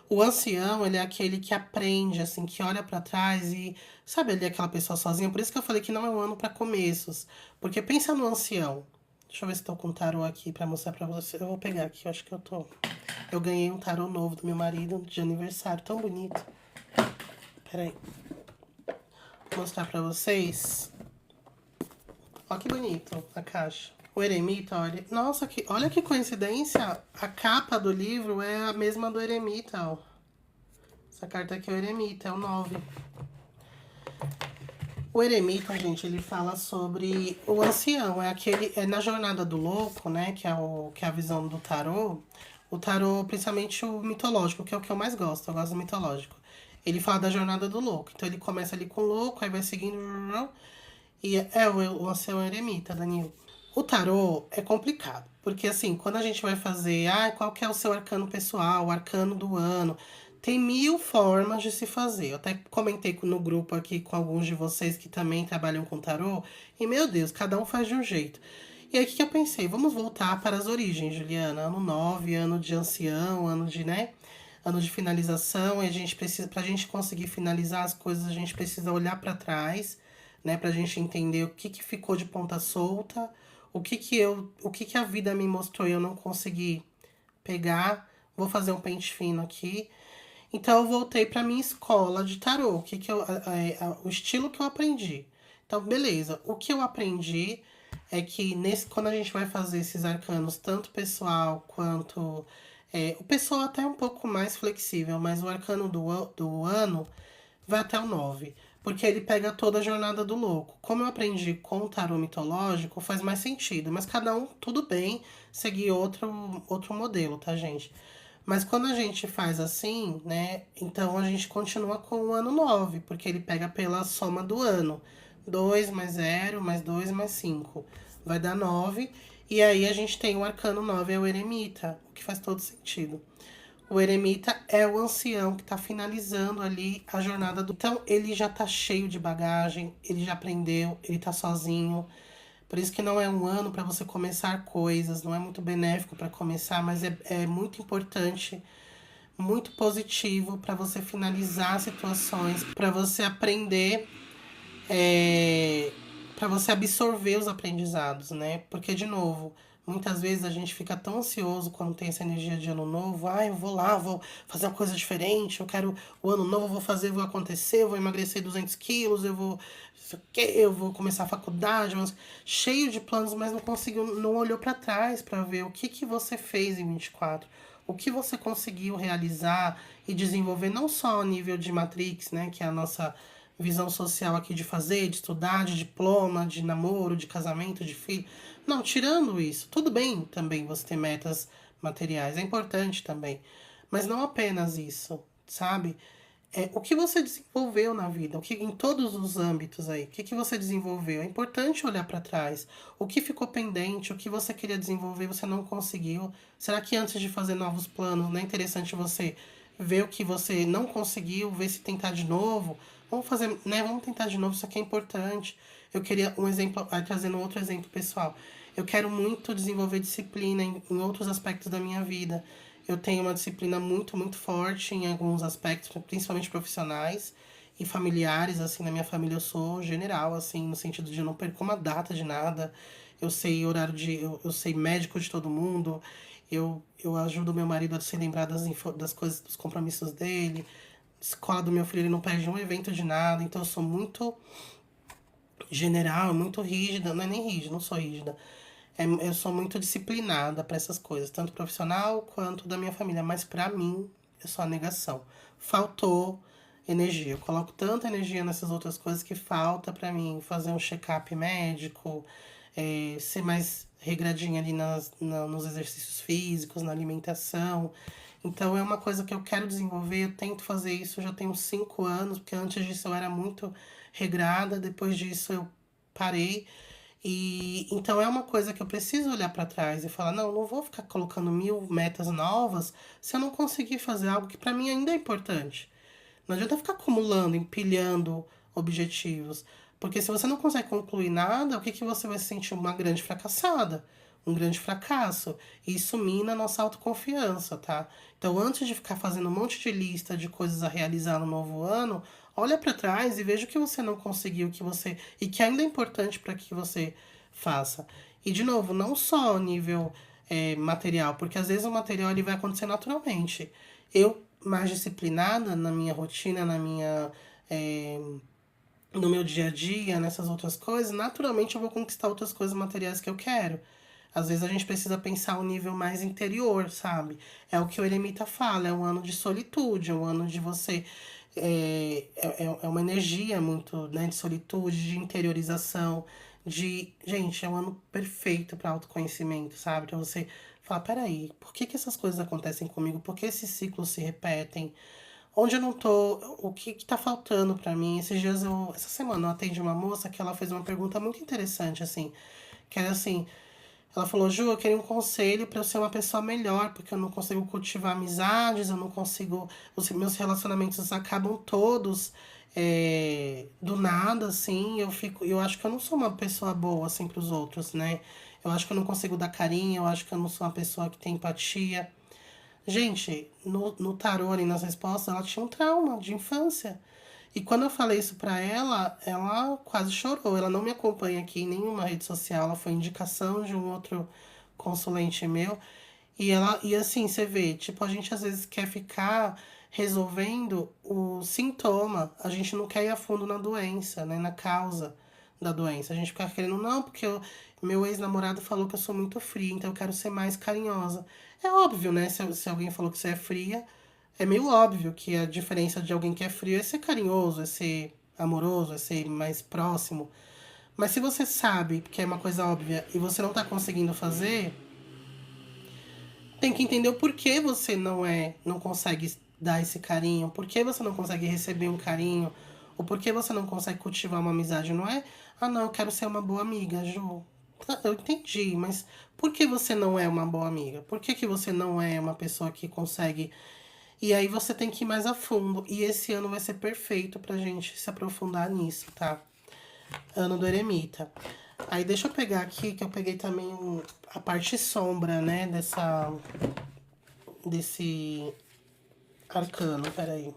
O ancião, ele é aquele que aprende, assim, que olha pra trás e sabe ali aquela pessoa sozinha. Por isso que eu falei que não é um ano pra começos. Porque pensa no ancião. Deixa eu ver se tô com um tarô aqui pra mostrar pra você. Eu vou pegar aqui, eu acho que eu tô. Eu ganhei um tarô novo do meu marido de aniversário, tão bonito. Pera aí. Vou mostrar pra vocês. Ó que bonito a caixa. O eremita, olha. Nossa, olha que coincidência. A capa do livro é a mesma do eremita, ó. Essa carta aqui é o eremita, é o 9. O eremita, gente, ele fala sobre o ancião. É na jornada do louco, né? Que é a visão do tarô. O tarô, principalmente o mitológico, que é o que eu mais gosto. Eu gosto do mitológico. Ele fala da jornada do louco. Então ele começa ali com o louco, aí vai seguindo. E o ancião é o eremita, Danilo. O tarô é complicado, porque assim, quando a gente vai fazer, qual que é o seu arcano pessoal, o arcano do ano, tem mil formas de se fazer. Eu até comentei no grupo aqui com alguns de vocês que também trabalham com tarô, e meu Deus, cada um faz de um jeito. E aí o que eu pensei? Vamos voltar para as origens, Juliana. Ano 9, ano de ancião, ano de, né? ano de finalização, e a gente precisa, pra gente conseguir finalizar as coisas, a gente precisa olhar para trás, né, pra gente entender o que ficou de ponta solta, o que a vida me mostrou e eu não consegui pegar. Vou fazer um pente fino aqui. Então eu voltei para minha escola de tarô, o estilo que eu aprendi. Então, beleza. O que eu aprendi é que quando a gente vai fazer esses arcanos, tanto pessoal quanto o pessoal até é um pouco mais flexível, mas o arcano do ano vai até o 9, porque ele pega toda a jornada do louco. Como eu aprendi com o tarô mitológico, faz mais sentido, mas cada um, tudo bem, seguir outro modelo, tá, gente? Mas quando a gente faz assim, né, então a gente continua com o ano 9, porque ele pega pela soma do ano. 2 mais 0, mais 2 mais 5. Vai dar 9. E aí a gente tem o arcano 9, é o eremita, o que faz todo sentido. O eremita é o ancião que está finalizando ali a jornada do. Então ele já tá cheio de bagagem, ele já aprendeu, ele tá sozinho. Por isso que não é um ano para você começar coisas, não é muito benéfico para começar, mas é muito importante, muito positivo para você finalizar situações, para você aprender, para você absorver os aprendizados, né? Porque, de novo, muitas vezes a gente fica tão ansioso quando tem essa energia de ano novo. Ah, eu vou lá, vou fazer uma coisa diferente, eu quero o ano novo, eu vou fazer, vou acontecer, eu vou emagrecer 200 quilos, eu vou começar a faculdade, mas cheio de planos, mas não conseguiu, não olhou para trás para ver o que você fez em 24, o que você conseguiu realizar e desenvolver, não só a nível de Matrix, né, que é a nossa visão social aqui de fazer, de estudar, de diploma, de namoro, de casamento, de filho. Não, tirando isso, tudo bem também você ter metas materiais, é importante também. Mas não apenas isso, sabe? O que você desenvolveu na vida, o que em todos os âmbitos aí, o que você desenvolveu? É importante olhar para trás. O que ficou pendente, o que você queria desenvolver, você não conseguiu. Será que antes de fazer novos planos, não é interessante você ver o que você não conseguiu, ver se tentar de novo? Vamos fazer, né? Vamos tentar de novo, isso aqui é importante. Eu queria um exemplo, trazendo um outro exemplo pessoal. Eu quero muito desenvolver disciplina em outros aspectos da minha vida. Eu tenho uma disciplina muito, muito forte em alguns aspectos, principalmente profissionais e familiares. Assim, na minha família eu sou general, assim, no sentido de eu não perco uma data de nada. Eu sei horário eu sei médico de todo mundo. Eu ajudo meu marido a se lembrar das coisas, dos compromissos dele. Escola do meu filho, ele não perde um evento de nada. Então eu sou muito general, muito rígida. Não é nem rígida, não sou rígida. Eu sou muito disciplinada para essas coisas, tanto profissional quanto da minha família, mas para mim eu sou a negação. Faltou energia. Eu coloco tanta energia nessas outras coisas que falta para mim fazer um check-up médico, ser mais regradinha ali nos exercícios físicos, na alimentação. Então é uma coisa que eu quero desenvolver, eu tento fazer isso já tem uns 5 anos, porque antes disso eu era muito regrada, depois disso eu parei. E então é uma coisa que eu preciso olhar para trás e falar, não, não vou ficar colocando 1000 metas novas se eu não conseguir fazer algo que para mim ainda é importante. Não adianta ficar acumulando, empilhando objetivos, porque se você não consegue concluir nada, o que que você vai se sentir? Uma grande fracassada, um grande fracasso. E isso mina a nossa autoconfiança, tá? Então, antes de ficar fazendo um monte de lista de coisas a realizar no novo ano, olha para trás e veja o que você não conseguiu, que você e que ainda é importante para que você faça. E de novo, não só a nível material, porque às vezes o material ele vai acontecer naturalmente. Eu mais disciplinada na minha rotina, no meu dia a dia, nessas outras coisas, naturalmente eu vou conquistar outras coisas materiais que eu quero. Às vezes a gente precisa pensar um nível mais interior, sabe? É o que o Eremita fala, é um ano de solitude, é um ano de você. É uma energia muito, né, de solitude, de interiorização, de. Gente, é um ano perfeito para autoconhecimento, sabe? Pra você falar: peraí, por que essas coisas acontecem comigo? Por que esses ciclos se repetem? Onde eu não tô, o que tá faltando pra mim? Essa semana eu atendi uma moça que ela fez uma pergunta muito interessante, assim, que era assim, ela falou, Ju, eu queria um conselho pra eu ser uma pessoa melhor, porque eu não consigo cultivar amizades, eu não consigo, os meus relacionamentos acabam todos do nada, assim, eu acho que eu não sou uma pessoa boa, assim, pros outros, né? Eu acho que eu não consigo dar carinho, eu acho que eu não sou uma pessoa que tem empatia. Gente, no tarô ali nas respostas, ela tinha um trauma de infância. E quando eu falei isso pra ela, ela quase chorou. Ela não me acompanha aqui em nenhuma rede social, ela foi indicação de um outro consulente meu. E assim, você vê, tipo, a gente às vezes quer ficar resolvendo o sintoma, a gente não quer ir a fundo na doença, né, na causa da doença. A gente fica querendo, não, porque meu ex-namorado falou que eu sou muito fria, então eu quero ser mais carinhosa. É óbvio, né, se alguém falou que você é fria, é meio óbvio que a diferença de alguém que é frio é ser carinhoso, é ser amoroso, é ser mais próximo. Mas se você sabe que é uma coisa óbvia e você não tá conseguindo fazer, tem que entender o porquê você não consegue dar esse carinho, por que você não consegue receber um carinho, o porquê você não consegue cultivar uma amizade, não é? Ah, não, eu quero ser uma boa amiga, Ju. Tá, eu entendi, mas por que você não é uma boa amiga? Por que você não é uma pessoa que consegue. E aí você tem que ir mais a fundo. E esse ano vai ser perfeito pra gente se aprofundar nisso, tá? Ano do Eremita. Aí deixa eu pegar aqui, que eu peguei também a parte sombra, né, desse arcano, peraí.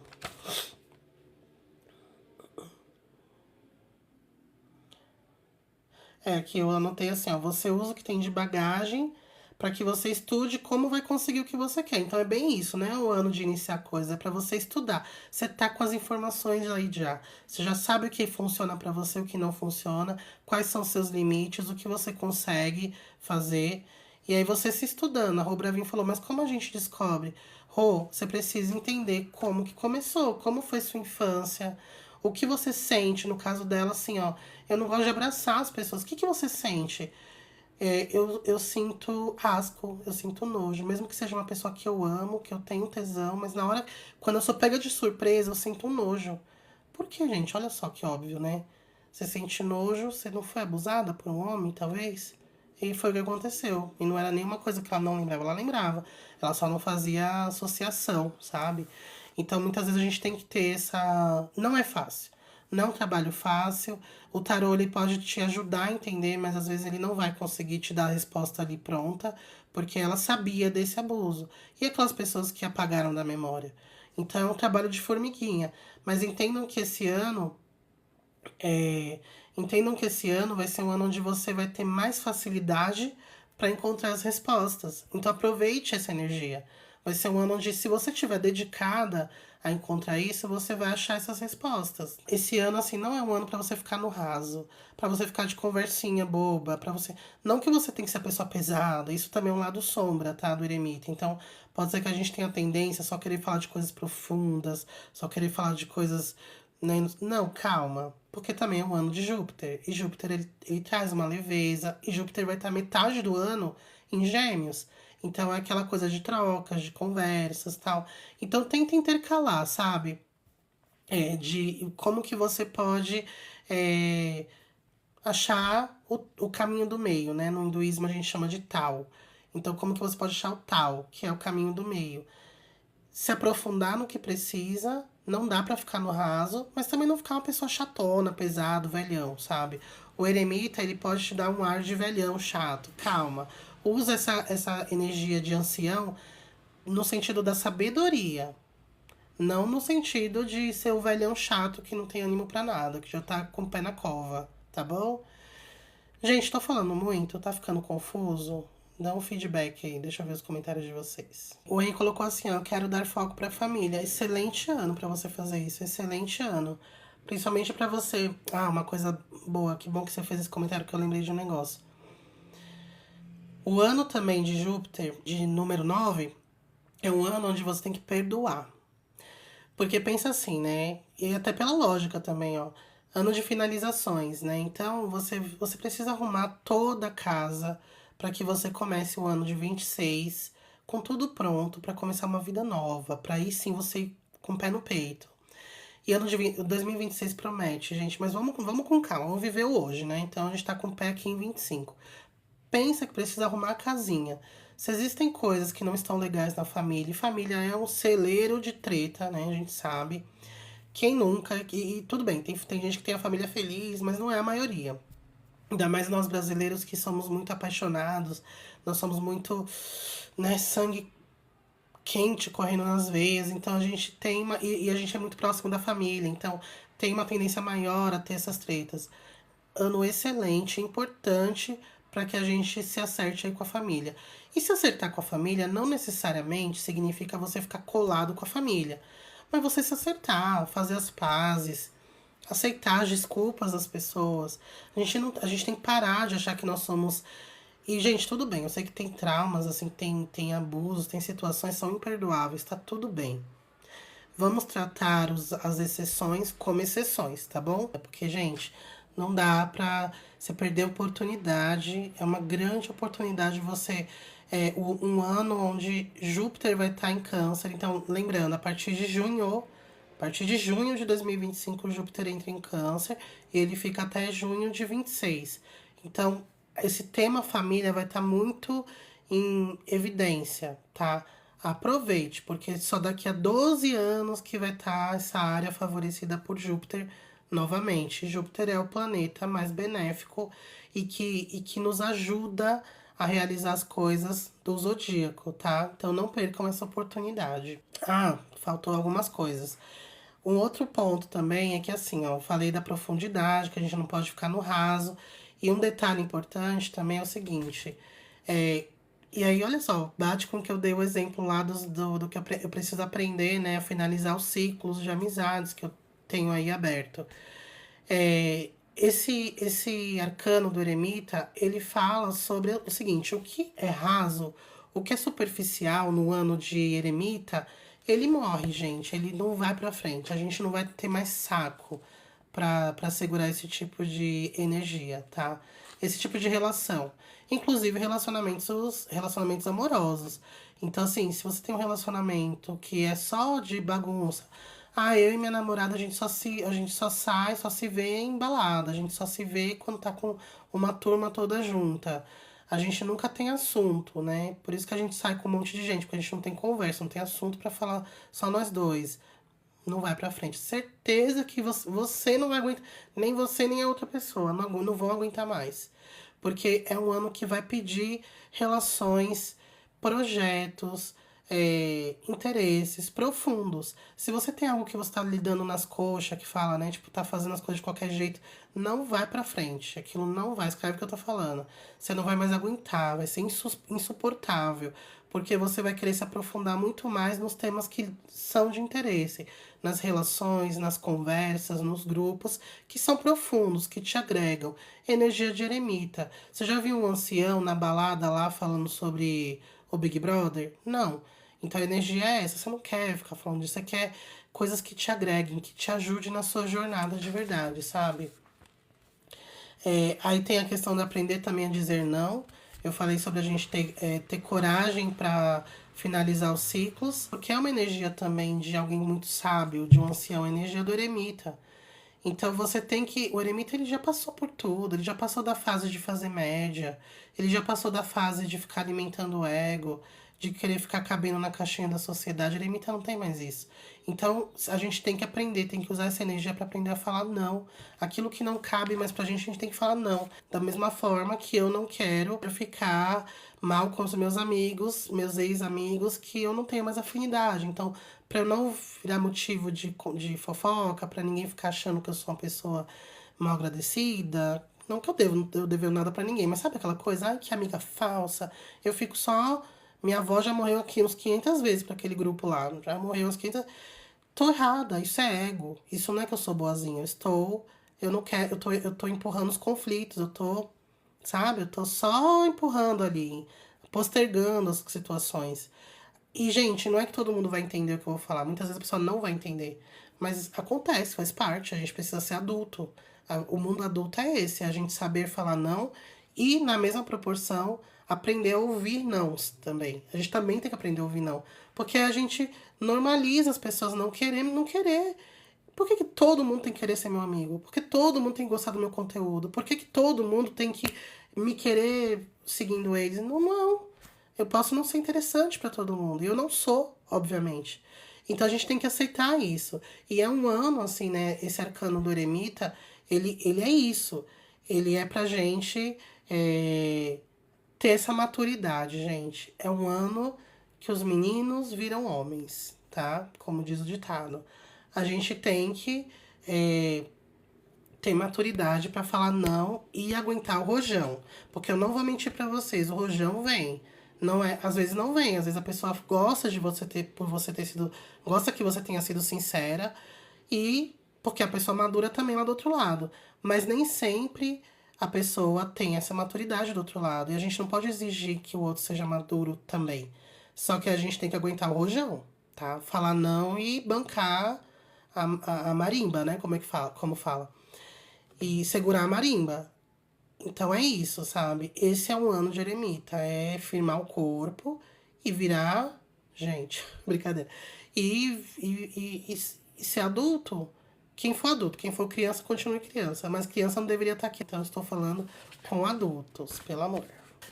É, que eu anotei assim, ó, você usa o que tem de bagagem para que você estude como vai conseguir o que você quer. Então é bem isso, né? O ano de iniciar coisa é para você estudar. Você tá com as informações aí já. Você já sabe o que funciona para você, o que não funciona, quais são seus limites, o que você consegue fazer. E aí você se estudando. A Rô Bravin falou, mas como a gente descobre? Rô, você precisa entender como que começou, como foi sua infância, o que você sente, no caso dela, assim, ó, eu não gosto de abraçar as pessoas. O que, que você sente? É, eu sinto asco, eu sinto nojo. Mesmo que seja uma pessoa que eu amo, que eu tenho tesão, mas na hora, quando eu sou pega de surpresa, eu sinto um nojo. Por que, gente? Olha só que óbvio, né? Você sente nojo, você não foi abusada por um homem, talvez? E foi o que aconteceu. E não era nenhuma coisa que ela não lembrava, ela lembrava. Ela só não fazia associação, sabe? Então muitas vezes a gente tem que ter essa. Não é fácil. Não é um trabalho fácil. O tarô ele pode te ajudar a entender, mas às vezes ele não vai conseguir te dar a resposta ali pronta, porque ela sabia desse abuso. E aquelas pessoas que apagaram da memória. Então é um trabalho de formiguinha. Mas é, entendam que esse ano vai ser um ano onde você vai ter mais facilidade para encontrar as respostas. Então aproveite essa energia. Vai ser um ano onde, se você estiver dedicada a encontrar isso, você vai achar essas respostas. Esse ano, assim, não é um ano para você ficar no raso, para você ficar de conversinha boba, para você. Não que você tem que ser a pessoa pesada, isso também é um lado sombra, tá? Do eremita. Então, pode ser que a gente tenha tendência a só querer falar de coisas profundas, só querer falar de coisas né? Não, calma. Porque também é um ano de Júpiter. E Júpiter ele traz uma leveza. E Júpiter vai estar metade do ano em Gêmeos. Então é aquela coisa de trocas, de conversas tal. Então tenta intercalar, sabe? É, de como que você pode é, achar o caminho do meio, né? No hinduísmo a gente chama de tal. Então, como que você pode achar o tal, que é o caminho do meio? Se aprofundar no que precisa, não dá pra ficar no raso, mas também não ficar uma pessoa chatona, pesado, velhão, sabe? O eremita, ele pode te dar um ar de velhão chato. Calma. Usa essa energia de ancião no sentido da sabedoria, não no sentido de ser o velhão chato que não tem ânimo pra nada, que já tá com o pé na cova, tá bom? Gente, tô falando muito, tá ficando confuso? Dá um feedback aí, deixa eu ver os comentários de vocês. O Henry colocou assim, ó, quero dar foco pra família. Excelente ano pra você fazer isso, excelente ano. Principalmente pra você. Ah, uma coisa boa, que bom que você fez esse comentário que eu lembrei de um negócio. O ano também de Júpiter, de número 9 é um ano onde você tem que perdoar. Porque pensa assim, né? E até pela lógica também, ó. Ano de finalizações, né? Então você precisa arrumar toda a casa para que você comece o ano de 26 com tudo pronto para começar uma vida nova. Para aí sim você ir com o pé no peito. E ano de 2026 promete, gente, mas vamos com calma, vamos viver o hoje, né? Então a gente tá com o pé aqui em 25. Pensa que precisa arrumar a casinha. Se existem coisas que não estão legais na família, e família é um celeiro de treta, né? A gente sabe. Quem nunca? E tudo bem, tem gente que tem a família feliz, mas não é a maioria. Ainda mais nós brasileiros que somos muito apaixonados, nós somos muito, né, sangue quente correndo nas veias, então a gente tem e a gente é muito próximo da família, então tem uma tendência maior a ter essas tretas. Ano excelente, importante para que a gente se acerte aí com a família. E se acertar com a família não necessariamente significa você ficar colado com a família, mas você se acertar, fazer as pazes, aceitar as desculpas das pessoas. A gente tem que parar de achar que nós somos. E, gente, tudo bem, eu sei que tem traumas, assim, tem abusos, tem situações que são imperdoáveis, tá tudo bem. Vamos tratar as exceções como exceções, tá bom? É porque, gente, não dá pra você perder a oportunidade. É uma grande oportunidade você. Um ano onde Júpiter vai estar em Câncer. Então, lembrando, a partir de junho de 2025, Júpiter entra em Câncer e ele fica até junho de 26. Então, esse tema família vai estar muito em evidência, tá? Aproveite, porque só daqui a 12 anos que vai estar essa área favorecida por Júpiter novamente. Júpiter é o planeta mais benéfico e que nos ajuda a realizar as coisas do zodíaco, tá? Então não percam essa oportunidade. Ah, faltou algumas coisas. Um outro ponto também é que assim, ó, eu falei da profundidade, que a gente não pode ficar no raso. E um detalhe importante também é o seguinte, é, e aí, olha só, bate com o que eu dei o exemplo lá do que eu preciso aprender, né? A finalizar os ciclos de amizades que eu tenho aí aberto. Esse arcano do eremita, ele fala sobre o seguinte, o que é raso, o que é superficial no ano de eremita, ele morre, gente, ele não vai pra frente, a gente não vai ter mais saco pra segurar esse tipo de energia, tá? Esse tipo de relação. Inclusive relacionamentos amorosos. Então, assim, se você tem um relacionamento que é só de bagunça, eu e minha namorada, a gente só sai, só se vê em balada, a gente só se vê quando tá com uma turma toda junta. A gente nunca tem assunto, né? Por isso que a gente sai com um monte de gente, porque a gente não tem conversa, não tem assunto pra falar só nós dois. Não vai pra frente. Certeza que você não vai aguentar, nem você nem a outra pessoa, não vão aguentar mais. Porque é um ano que vai pedir relações, projetos, interesses profundos. Se você tem algo que você tá lidando nas coxas, que fala, né? Tipo, tá fazendo as coisas de qualquer jeito, não vai pra frente. Aquilo não vai, escreve o que eu tô falando. Você não vai mais aguentar, vai ser insuportável. Porque você vai querer se aprofundar muito mais nos temas que são de interesse, nas relações, nas conversas, nos grupos, que são profundos, que te agregam. Energia de eremita. Você já viu um ancião na balada lá falando sobre o Big Brother? Não. Então a energia é essa. Você não quer ficar falando disso. Você quer coisas que te agreguem, que te ajudem na sua jornada de verdade, sabe? Aí tem a questão de aprender também a dizer não. Eu falei sobre a gente ter coragem para finalizar os ciclos, porque é uma energia também de alguém muito sábio, de um ancião, a energia do eremita. Então você tem que. O eremita ele já passou por tudo, ele já passou da fase de fazer média, ele já passou da fase de ficar alimentando o ego, de querer ficar cabendo na caixinha da sociedade. O eremita não tem mais isso. Então a gente tem que aprender, tem que usar essa energia para aprender a falar não. Aquilo que não cabe mais pra gente, a gente tem que falar não. Da mesma forma que eu não quero ficar mal com os meus amigos, meus ex-amigos, que eu não tenho mais afinidade. Então, pra eu não virar motivo de fofoca, pra ninguém ficar achando que eu sou uma pessoa mal agradecida. Não que eu devo nada pra ninguém, mas sabe aquela coisa? Ai, que amiga falsa. Eu fico só. Minha avó já morreu aqui uns 500 vezes pra aquele grupo lá. Já morreu uns 500. Tô errada, isso é ego. Isso não é que eu sou boazinha. Eu não quero. Eu tô empurrando os conflitos. Sabe? Eu tô só empurrando ali, postergando as situações. E, gente, não é que todo mundo vai entender o que eu vou falar. Muitas vezes a pessoa não vai entender. Mas acontece, faz parte. A gente precisa ser adulto. O mundo adulto é esse. É a gente saber falar não e, na mesma proporção, aprender a ouvir nãos também. A gente também tem que aprender a ouvir não. Porque a gente normaliza as pessoas não querer. Por que todo mundo tem que querer ser meu amigo? Por que todo mundo tem que gostar do meu conteúdo? Por que todo mundo tem que me querer seguindo eles? Não, não. Eu posso não ser interessante para todo mundo. E eu não sou, obviamente. Então a gente tem que aceitar isso. E é um ano, assim, né? Esse arcano do eremita, ele é isso. Ele é pra gente ter essa maturidade, gente. É um ano que os meninos viram homens, tá? Como diz o ditado. A gente tem que ter maturidade pra falar não e aguentar o rojão. Porque eu não vou mentir pra vocês, o rojão vem. Não é, às vezes não vem, às vezes a pessoa gosta de você ter, por você ter sido, gosta que você tenha sido sincera e porque a pessoa madura também lá do outro lado. Mas nem sempre a pessoa tem essa maturidade do outro lado. E a gente não pode exigir que o outro seja maduro também. Só que a gente tem que aguentar o rojão, tá? Falar não e bancar a marimba, né? Como é que fala? Como fala? E segurar a marimba. Então é isso, sabe? Esse é um ano de eremita. É firmar o corpo e virar. Gente, brincadeira. E ser adulto. Quem for adulto, quem for criança, continue criança. Mas criança não deveria estar aqui. Então eu estou falando com adultos, pelo amor.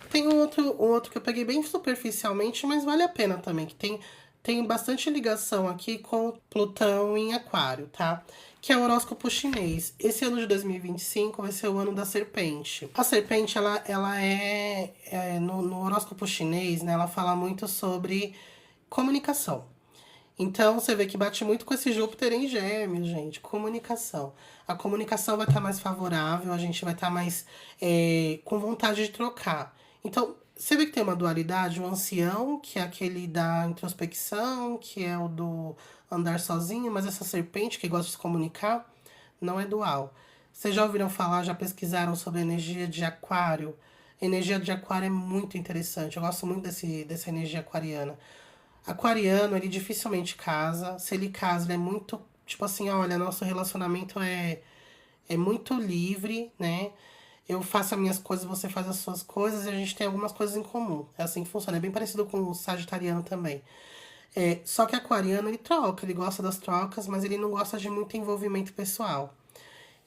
Tem um outro que eu peguei bem superficialmente, mas vale a pena também. Que tem bastante ligação aqui com Plutão em Aquário, tá? Que é o horóscopo chinês. Esse ano de 2025 vai ser o ano da serpente. A serpente, ela no horóscopo chinês, né? Ela fala muito sobre comunicação. Então, você vê que bate muito com esse Júpiter em Gêmeos, gente. Comunicação. A comunicação vai estar mais favorável, a gente vai estar mais com vontade de trocar. Então, você vê que tem uma dualidade, o ancião, que é aquele da introspecção, que é o do andar sozinho, mas essa serpente que gosta de se comunicar, não é dual. Vocês já ouviram falar, já pesquisaram sobre a energia de aquário? A energia de aquário é muito interessante, eu gosto muito dessa energia aquariana. Aquariano, ele dificilmente casa. Se ele casa, ele é muito, tipo assim, olha, nosso relacionamento é muito livre, né? Eu faço as minhas coisas, você faz as suas coisas e a gente tem algumas coisas em comum. É assim que funciona. É bem parecido com o sagitariano também. Só que aquariano, ele troca, ele gosta das trocas, mas ele não gosta de muito envolvimento pessoal.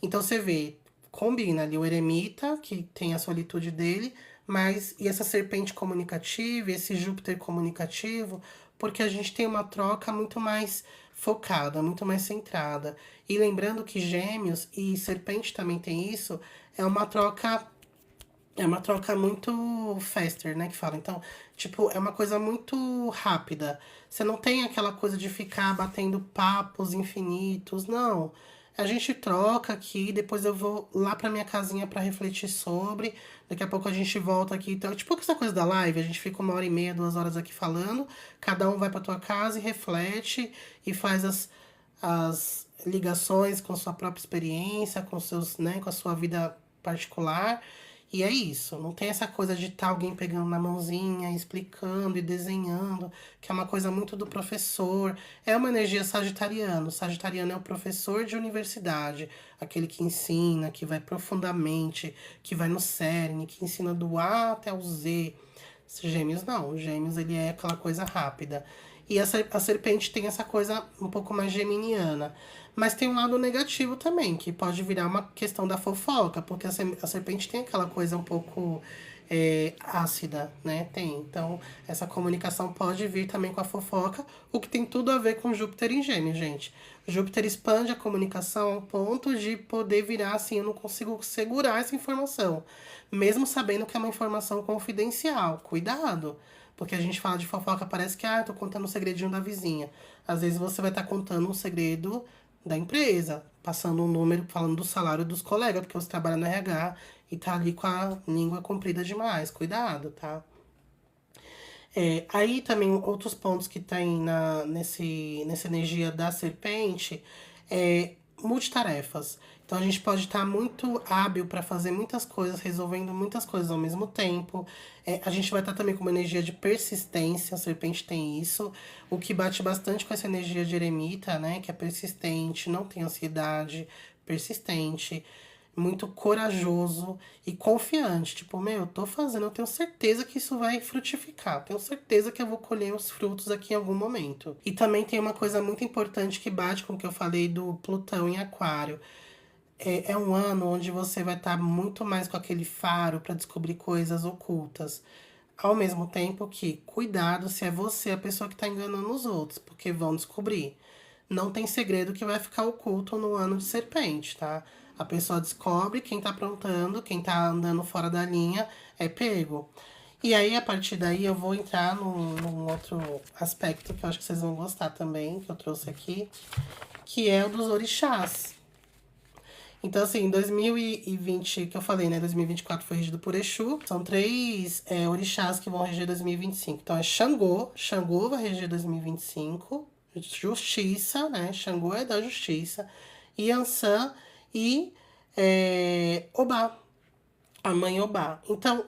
Então você vê, combina ali o eremita, que tem a solitude dele, mas e essa serpente comunicativa, esse Júpiter comunicativo, porque a gente tem uma troca muito mais focada, muito mais centrada. E lembrando que Gêmeos e Serpente também tem isso, é uma troca muito faster, né, que fala. Então, tipo, é uma coisa muito rápida. Você não tem aquela coisa de ficar batendo papos infinitos, não. A gente troca aqui, depois eu vou lá pra minha casinha pra refletir sobre. Daqui a pouco a gente volta aqui. Então, tipo essa coisa da live, a gente fica 1h30, 2 horas aqui falando. Cada um vai pra tua casa e reflete e faz as ligações com sua própria experiência, com seus, né, com a sua vida particular. E é isso, não tem essa coisa de estar alguém pegando na mãozinha, explicando e desenhando, que é uma coisa muito do professor. É uma energia sagitariana. O sagitariano é o professor de universidade, aquele que ensina, que vai profundamente, que vai no cerne, que ensina do A até o Z. Gêmeos não, o Gêmeos ele é aquela coisa rápida. E a serpente tem essa coisa um pouco mais geminiana. Mas tem um lado negativo também, que pode virar uma questão da fofoca, porque a serpente tem aquela coisa um pouco ácida, né? Tem. Então, essa comunicação pode vir também com a fofoca, o que tem tudo a ver com Júpiter em Gêmeos, gente. Júpiter expande a comunicação ao ponto de poder virar assim, eu não consigo segurar essa informação, mesmo sabendo que é uma informação confidencial. Cuidado! Porque a gente fala de fofoca, parece que, tô contando um segredinho da vizinha. Às vezes você vai estar contando um segredo da empresa, passando um número, falando do salário dos colegas, porque você trabalha no RH e tá ali com a língua comprida demais. Cuidado, tá? Aí também outros pontos que tem nessa energia da serpente é multitarefas. Então a gente pode estar muito hábil para fazer muitas coisas, resolvendo muitas coisas ao mesmo tempo. A gente vai estar também com uma energia de persistência, a serpente tem isso, o que bate bastante com essa energia de eremita, né? Que é persistente, não tem ansiedade, persistente, muito corajoso e confiante. Tipo, meu, eu tô fazendo, eu tenho certeza que isso vai frutificar. Tenho certeza que eu vou colher os frutos aqui em algum momento. E também tem uma coisa muito importante que bate com o que eu falei do Plutão em Aquário. É um ano onde você vai estar muito mais com aquele faro para descobrir coisas ocultas. Ao mesmo tempo que, cuidado se é você a pessoa que está enganando os outros, porque vão descobrir. Não tem segredo que vai ficar oculto no ano de serpente, tá? A pessoa descobre, quem tá aprontando, quem tá andando fora da linha é pego. E aí, a partir daí, eu vou entrar num outro aspecto que eu acho que vocês vão gostar também, que eu trouxe aqui, que é o dos orixás. Então, assim, em 2020, que eu falei, né? 2024 foi regido por Exu. São três orixás que vão reger 2025. Então, é Xangô. Xangô vai reger 2025. Justiça, né? Xangô é da justiça. Yansan e Obá. A mãe Obá. Então,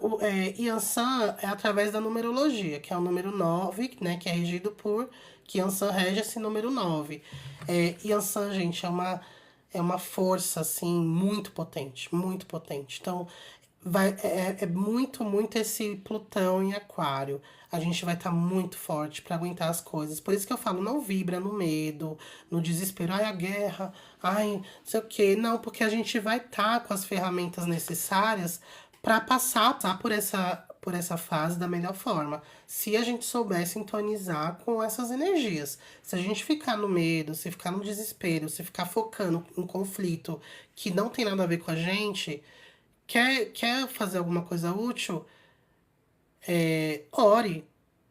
Yansan é através da numerologia, que é o número 9, né? Que é regido por... Que Yansan rege esse número 9. Yansan, gente, é uma força, assim, muito potente. Muito potente. Então, é muito, muito esse Plutão em Aquário. A gente vai estar muito forte para aguentar as coisas. Por isso que eu falo, não vibra no medo, no desespero. Ai, a guerra, ai, não sei o quê. Não, porque a gente vai estar com as ferramentas necessárias para passar por essa fase da melhor forma. Se a gente souber sintonizar com essas energias. Se a gente ficar no medo, se ficar no desespero, se ficar focando em conflito que não tem nada a ver com a gente, quer fazer alguma coisa útil, ore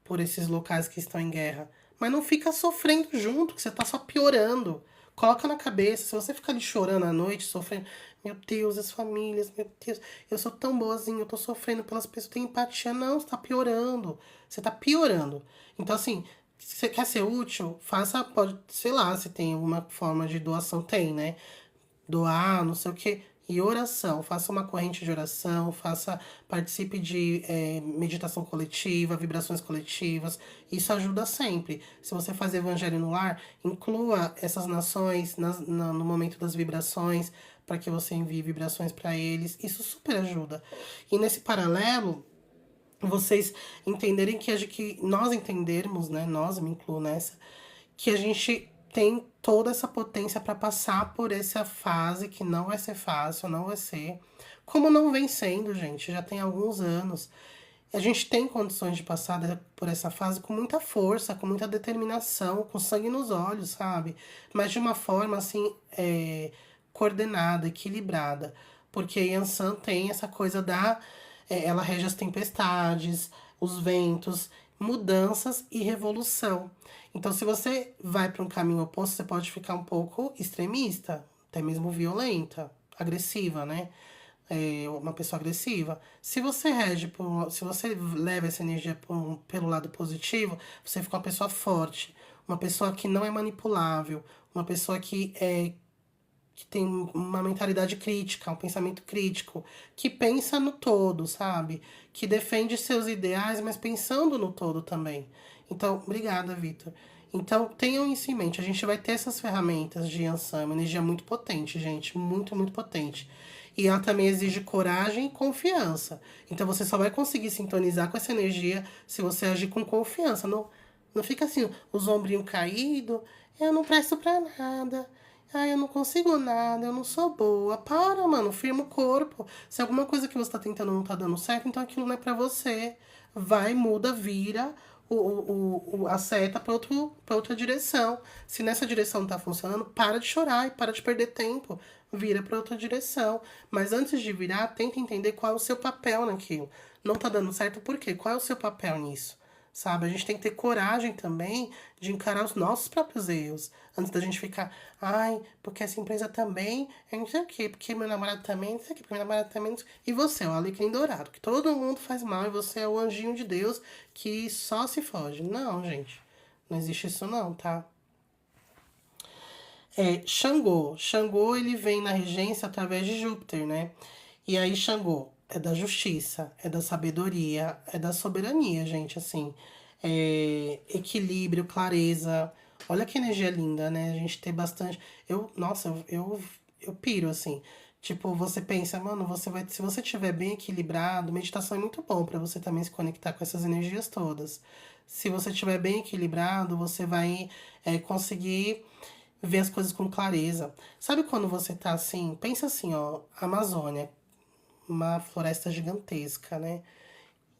por esses locais que estão em guerra. Mas não fica sofrendo junto, que você tá só piorando. Coloca na cabeça, se você ficar ali chorando à noite, sofrendo, meu Deus, as famílias, meu Deus, eu sou tão boazinha, eu tô sofrendo pelas pessoas, tem empatia. Não, você tá piorando. Você tá piorando. Então, assim, se você quer ser útil, faça, pode, sei lá, se tem alguma forma de doação, tem, né? Doar, não sei o quê. E oração, faça uma corrente de oração, participe de meditação coletiva, vibrações coletivas. Isso ajuda sempre. Se você fazer evangelho no lar, inclua essas nações no momento das vibrações, para que você envie vibrações para eles. Isso super ajuda. E nesse paralelo, vocês entenderem que nós entendermos, né? Nós, me incluo nessa, que a gente tem toda essa potência para passar por essa fase que não vai ser fácil, não vai ser. Como não vem sendo, gente, já tem alguns anos. A gente tem condições de passar por essa fase com muita força, com muita determinação, com sangue nos olhos, sabe? Mas de uma forma assim, coordenada, equilibrada. Porque Yansan tem essa coisa ela rege as tempestades, os ventos, mudanças e revolução. Então, se você vai para um caminho oposto, você pode ficar um pouco extremista, até mesmo violenta, agressiva, né? Uma pessoa agressiva. Se você leva essa energia pelo lado positivo, você fica uma pessoa forte, uma pessoa que não é manipulável, uma pessoa que tem uma mentalidade crítica, um pensamento crítico, que pensa no todo, sabe? Que defende seus ideais, mas pensando no todo também. Então, obrigada, Vitor. Então, tenham isso em mente. A gente vai ter essas ferramentas de Yansan, uma energia muito potente, gente. Muito, muito potente. E ela também exige coragem e confiança. Então, você só vai conseguir sintonizar com essa energia se você agir com confiança. Não fica assim, os ombrinhos caídos. Eu não presto pra nada. Ai, eu não consigo nada, eu não sou boa. Para, mano, firma o corpo. Se alguma coisa que você tá tentando não tá dando certo, então aquilo não é pra você. Vai, muda, vira a seta pra outra direção. Se nessa direção não tá funcionando, para de chorar e para de perder tempo. Vira pra outra direção. Mas antes de virar, tenta entender qual é o seu papel naquilo. Não tá dando certo, por quê? Qual é o seu papel nisso? Sabe? A gente tem que ter coragem também de encarar os nossos próprios erros. Antes da gente ficar, ai, porque essa empresa também, eu não sei o quê, porque meu namorado também, não sei o quê, porque meu namorado também. Não sei... E você é o alecrim dourado, que todo mundo faz mal e você é o anjinho de Deus que só se foge. Não, gente. Não existe isso não, tá? Xangô. Xangô, ele vem na regência através de Júpiter, né? E aí, Xangô é da justiça, é da sabedoria, é da soberania, gente, assim. Equilíbrio, clareza. Olha que energia linda, né? A gente tem bastante. Nossa, eu piro, assim. Tipo, você pensa, mano, se você estiver bem equilibrado, meditação é muito bom para você também se conectar com essas energias todas. Se você estiver bem equilibrado, você vai conseguir ver as coisas com clareza. Sabe quando você tá assim? Pensa assim, ó, Amazônia, uma floresta gigantesca, né?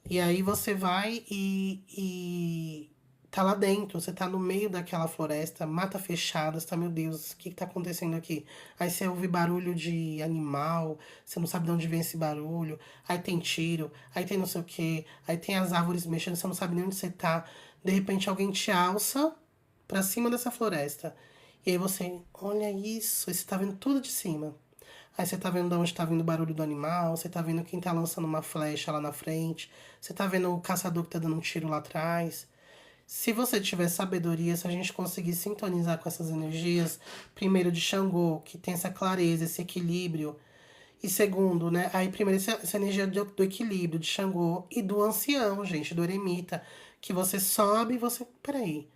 E aí você vai e tá lá dentro, você tá no meio daquela floresta, mata fechada, você tá, meu Deus, o que que tá acontecendo aqui? Aí você ouve barulho de animal, você não sabe de onde vem esse barulho, aí tem tiro, aí tem não sei o que, aí tem as árvores mexendo, você não sabe nem onde você tá. De repente alguém te alça pra cima dessa floresta. E aí você, olha isso, e você tá vendo tudo de cima. Aí você tá vendo de onde tá vindo o barulho do animal, você tá vendo quem tá lançando uma flecha lá na frente, você tá vendo o caçador que tá dando um tiro lá atrás. Se você tiver sabedoria, se a gente conseguir sintonizar com essas energias, primeiro de Xangô, que tem essa clareza, esse equilíbrio, e segundo, né, aí primeiro essa energia do equilíbrio de Xangô e do ancião, gente, do eremita, que você sobe e você, peraí,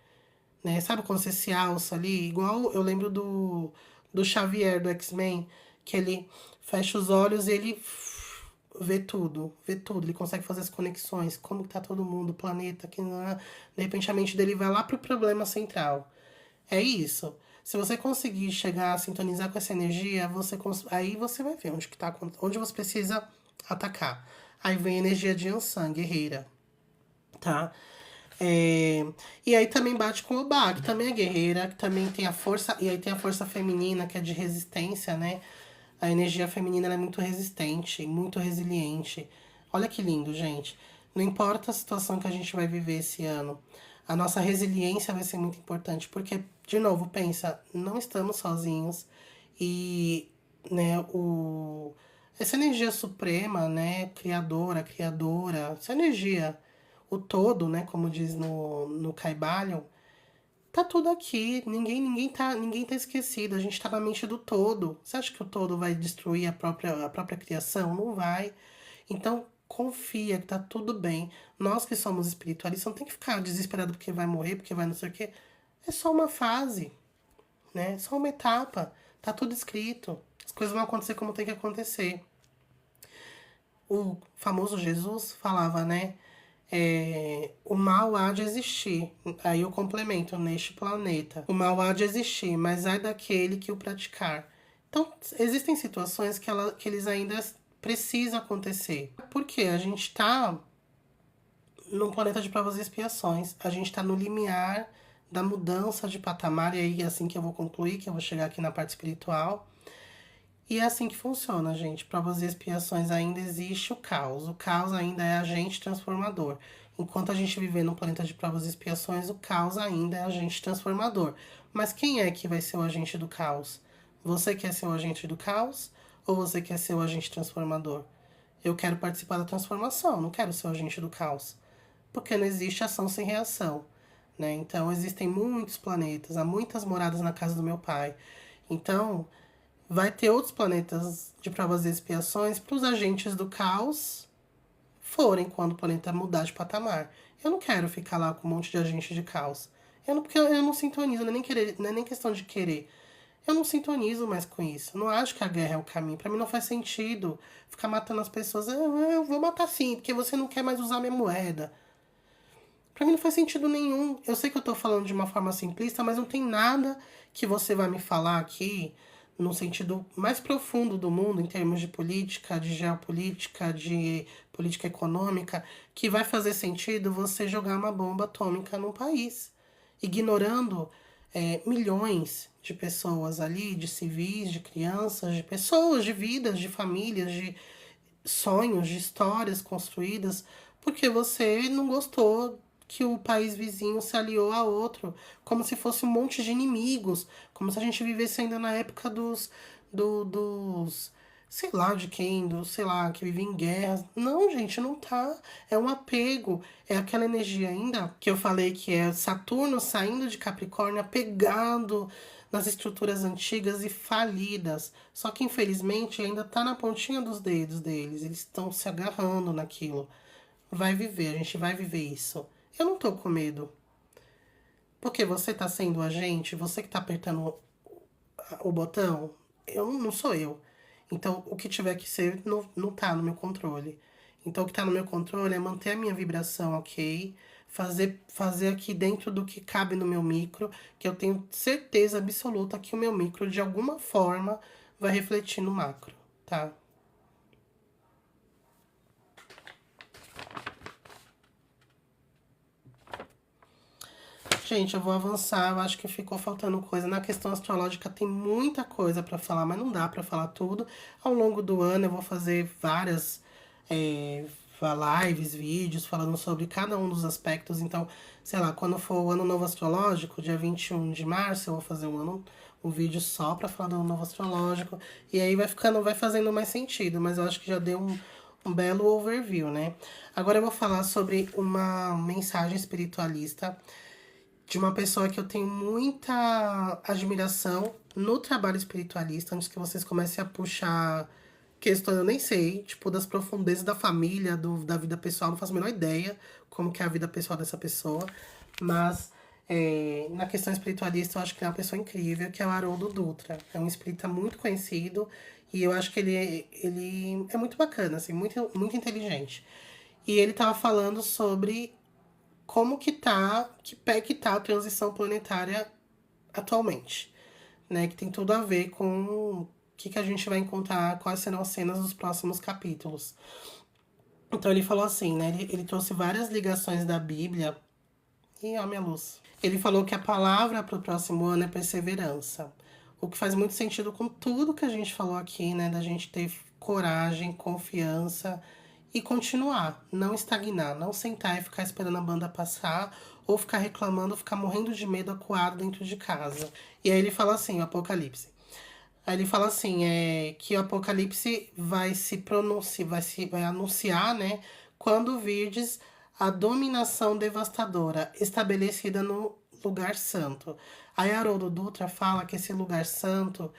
né, sabe quando você se alça ali? Igual eu lembro do Xavier, do X-Men, que ele fecha os olhos e ele vê tudo, ele consegue fazer as conexões, como que tá todo mundo, o planeta, que de repente a mente dele vai lá pro problema central. É isso. Se você conseguir chegar a sintonizar com essa energia, aí você vai ver onde que tá, onde você precisa atacar. Aí vem a energia de Yansan, guerreira, tá? É, e aí também bate com o Ba, que também é guerreira, que também tem a força, e aí tem a força feminina, que é de resistência, né? A energia feminina ela é muito resistente, muito resiliente. Olha que lindo, gente. Não importa a situação que a gente vai viver esse ano, a nossa resiliência vai ser muito importante, porque, de novo, pensa, não estamos sozinhos e, né, essa energia suprema, né, criadora, essa energia, o todo, né, como diz no Kybalion, tá tudo aqui, ninguém tá esquecido, a gente tá na mente do todo. Você acha que o todo vai destruir a própria criação? Não vai. Então, confia que tá tudo bem. Nós que somos espiritualistas não tem que ficar desesperado porque vai morrer, porque vai não sei o quê. É só uma fase, né? É só uma etapa. Tá tudo escrito. As coisas vão acontecer como tem que acontecer. O famoso Jesus falava, né? O mal há de existir. Aí eu complemento, neste planeta. O mal há de existir, mas ai daquele que o praticar. Então, existem situações que eles ainda precisam acontecer. Porque a gente está num planeta de provas e expiações. A gente está no limiar da mudança de patamar, e aí é assim que eu vou concluir, que eu vou chegar aqui na parte espiritual. E é assim que funciona, gente. Provas e expiações ainda existe o caos. O caos ainda é agente transformador. Enquanto a gente viver num planeta de provas e expiações, o caos ainda é agente transformador. Mas quem é que vai ser o agente do caos? Você quer ser o agente do caos ou você quer ser o agente transformador? Eu quero participar da transformação, não quero ser o agente do caos. Porque não existe ação sem reação, né? Então existem muitos planetas, há muitas moradas na casa do meu pai. Então, vai ter outros planetas de provas e expiações para os agentes do caos forem quando o planeta mudar de patamar. Eu não quero ficar lá com um monte de agente de caos. Porque eu não sintonizo, não é nem questão de querer. Eu não sintonizo mais com isso. Eu não acho que a guerra é o caminho. Para mim não faz sentido ficar matando as pessoas. Eu vou matar sim, porque você não quer mais usar minha moeda. Para mim não faz sentido nenhum. Eu sei que eu tô falando de uma forma simplista, mas não tem nada que você vai me falar aqui no sentido mais profundo do mundo, em termos de política, de geopolítica, de política econômica, que vai fazer sentido você jogar uma bomba atômica num país, ignorando milhões de pessoas ali, de civis, de crianças, de pessoas, de vidas, de famílias, de sonhos, de histórias construídas, porque você não gostou que o país vizinho se aliou a outro, como se fosse um monte de inimigos, como se a gente vivesse ainda na época dos sei lá de quem, sei lá, que vive em guerras. Não, gente, não tá. É um apego, é aquela energia ainda que eu falei que é Saturno saindo de Capricórnio, apegado nas estruturas antigas e falidas. Só que infelizmente ainda tá na pontinha dos dedos deles. Eles estão se agarrando naquilo. Vai viver, a gente vai viver isso. Eu não tô com medo. Porque você tá sendo o agente, você que tá apertando o botão, eu não sou eu. Então, o que tiver que ser não tá no meu controle. Então, o que tá no meu controle é manter a minha vibração ok, fazer aqui dentro do que cabe no meu micro, que eu tenho certeza absoluta que o meu micro, de alguma forma, vai refletir no macro, tá? Gente, eu vou avançar, eu acho que ficou faltando coisa. Na questão astrológica tem muita coisa pra falar, mas não dá pra falar tudo. Ao longo do ano eu vou fazer várias é, lives, vídeos falando sobre cada um dos aspectos. Então, sei lá, quando for o ano novo astrológico, dia 21 de março, eu vou fazer um vídeo só pra falar do ano novo astrológico. E aí vai fazendo mais sentido, mas eu acho que já deu um belo overview, né? Agora eu vou falar sobre uma mensagem espiritualista de uma pessoa que eu tenho muita admiração no trabalho espiritualista, antes que vocês comecem a puxar questões, eu nem sei, tipo, das profundezas da família, da vida pessoal, não faço a menor ideia como que é a vida pessoal dessa pessoa, mas na questão espiritualista eu acho que é uma pessoa incrível, que é o Haroldo Dutra. É um espírita muito conhecido e eu acho que ele é muito bacana, assim, muito, muito inteligente. E ele tava falando sobre como que pé que tá a transição planetária atualmente, né? Que tem tudo a ver com o que a gente vai encontrar, quais serão as cenas dos próximos capítulos. Então ele falou assim, né? Ele trouxe várias ligações da Bíblia. E ó, minha luz. Ele falou que a palavra para o próximo ano é perseverança. O que faz muito sentido com tudo que a gente falou aqui, né? Da gente ter coragem, confiança e continuar, não estagnar, não sentar e ficar esperando a banda passar, ou ficar reclamando, ou ficar morrendo de medo acuado dentro de casa. E aí ele fala assim, o Apocalipse. Aí ele fala assim, que o Apocalipse vai se pronunciar, vai anunciar, né, quando virdes a dominação devastadora estabelecida no lugar santo. Aí Haroldo Dutra fala que esse lugar santo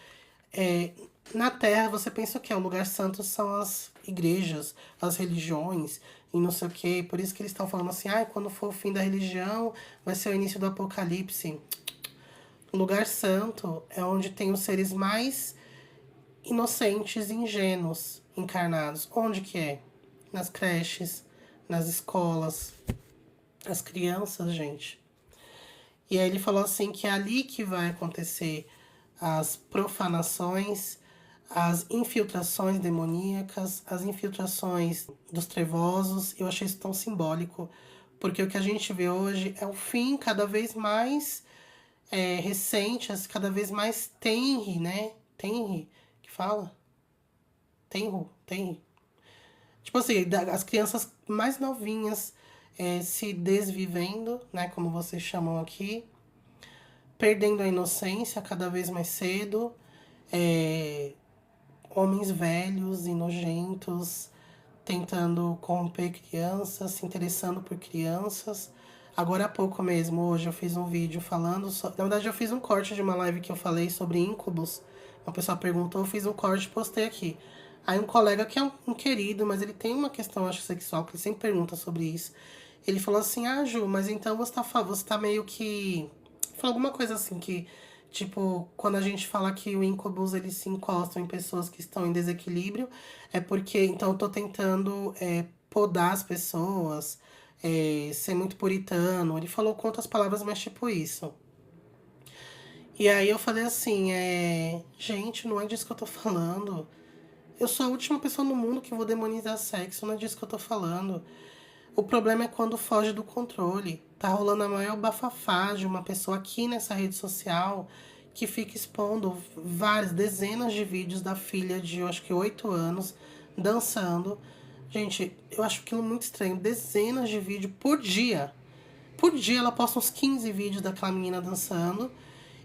é, na Terra, você pensa o quê? O lugar santo são as igrejas, as religiões e não sei o quê. Por isso que eles estão falando assim, quando for o fim da religião, vai ser o início do apocalipse. O lugar santo é onde tem os seres mais inocentes e ingênuos encarnados. Onde que é? Nas creches, nas escolas, as crianças, gente. E aí ele falou assim que é ali que vai acontecer as profanações, as infiltrações demoníacas, as infiltrações dos trevosos. Eu achei isso tão simbólico, porque o que a gente vê hoje é o fim cada vez mais recente, cada vez mais tenre, né? Tenre, que fala? Tenre. Tipo assim, as crianças mais novinhas se desvivendo, né? Como vocês chamam aqui, perdendo a inocência cada vez mais cedo, homens velhos e nojentos tentando corromper crianças, se interessando por crianças. Agora há pouco mesmo, hoje eu fiz um vídeo falando na verdade eu fiz um corte de uma live que eu falei sobre íncubos. Uma pessoa perguntou, eu fiz um corte e postei aqui. Aí um colega que é um querido, mas ele tem uma questão, acho, sexual, que ele sempre pergunta sobre isso. Ele falou assim, Ju, mas então você tá meio que... Falou alguma coisa assim que, tipo, quando a gente fala que o incubus, eles se encostam em pessoas que estão em desequilíbrio, é porque, então, eu tô tentando podar as pessoas, ser muito puritano. Ele falou com outras palavras, mas tipo isso. E aí eu falei assim, gente, não é disso que eu tô falando. Eu sou a última pessoa no mundo que vou demonizar sexo, não é disso que eu tô falando. O problema é quando foge do controle. Tá rolando a maior bafafá de uma pessoa aqui nessa rede social que fica expondo várias, dezenas de vídeos da filha de, eu acho que 8 anos, dançando. Gente, eu acho aquilo muito estranho. Dezenas de vídeos por dia. Por dia ela posta uns 15 vídeos daquela menina dançando.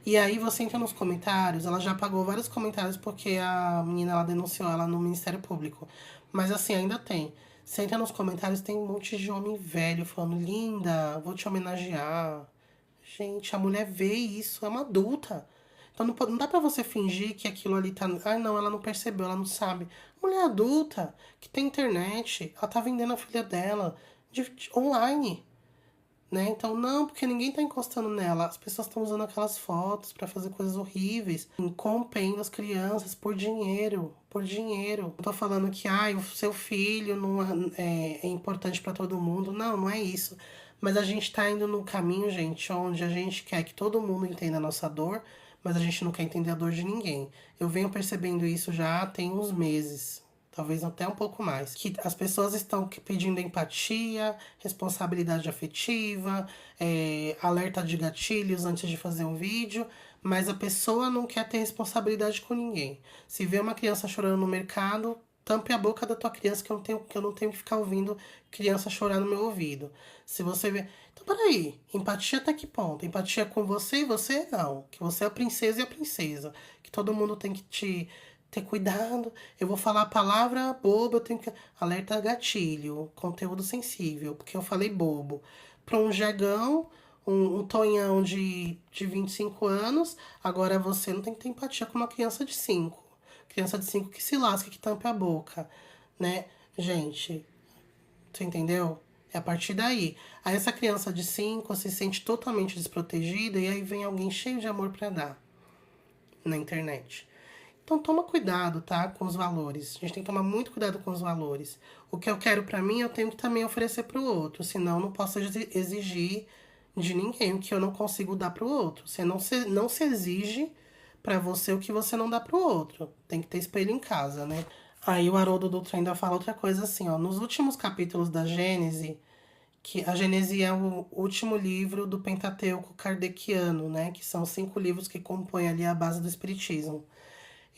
E aí você entra nos comentários, ela já apagou vários comentários porque a menina ela denunciou ela no Ministério Público. Mas assim, ainda tem. Você entra nos comentários, tem um monte de homem velho falando, linda, vou te homenagear. Gente, a mulher vê isso, é uma adulta. Então não dá pra você fingir que aquilo ali tá. Ah, não, ela não percebeu, ela não sabe. Mulher adulta, que tem internet, ela tá vendendo a filha dela online. Né? Então, não, porque ninguém tá encostando nela. As pessoas estão usando aquelas fotos para fazer coisas horríveis, corrompendo as crianças por dinheiro, por dinheiro. Eu tô falando que, o seu filho não é importante para todo mundo. Não, não é isso. Mas a gente tá indo no caminho, gente, onde a gente quer que todo mundo entenda a nossa dor, mas a gente não quer entender a dor de ninguém. Eu venho percebendo isso já tem uns meses, talvez até um pouco mais. Que as pessoas estão pedindo empatia, responsabilidade afetiva, alerta de gatilhos antes de fazer um vídeo, mas a pessoa não quer ter responsabilidade com ninguém. Se vê uma criança chorando no mercado, tampe a boca da tua criança que eu não tenho que ficar ouvindo criança chorar no meu ouvido. Se você vê... Então, peraí, empatia até que ponto? Empatia com você e você não. Que você é a princesa e a princesa. Que todo mundo tem que ter cuidado. Eu vou falar a palavra bobo, eu tenho que... Alerta gatilho, conteúdo sensível, porque eu falei bobo. Para um jegão, um tonhão de 25 anos, agora você não tem que ter empatia com uma criança de 5. Criança de 5 que se lasca, que tampe a boca, né? Gente, tu entendeu? É a partir daí. Aí essa criança de 5 se sente totalmente desprotegida e aí vem alguém cheio de amor pra dar na internet. Então toma cuidado, tá? Com os valores. A gente tem que tomar muito cuidado com os valores. O que eu quero pra mim, eu tenho que também oferecer pro outro. Senão eu não posso exigir de ninguém o que eu não consigo dar pro outro. Você não se exige pra você o que você não dá pro outro. Tem que ter espelho em casa, né? Aí o Haroldo Dutra ainda fala outra coisa assim, ó. Nos últimos capítulos da Gênese, que a Gênese é o último livro do Pentateuco kardeciano, né? Que são 5 livros que compõem ali a base do Espiritismo.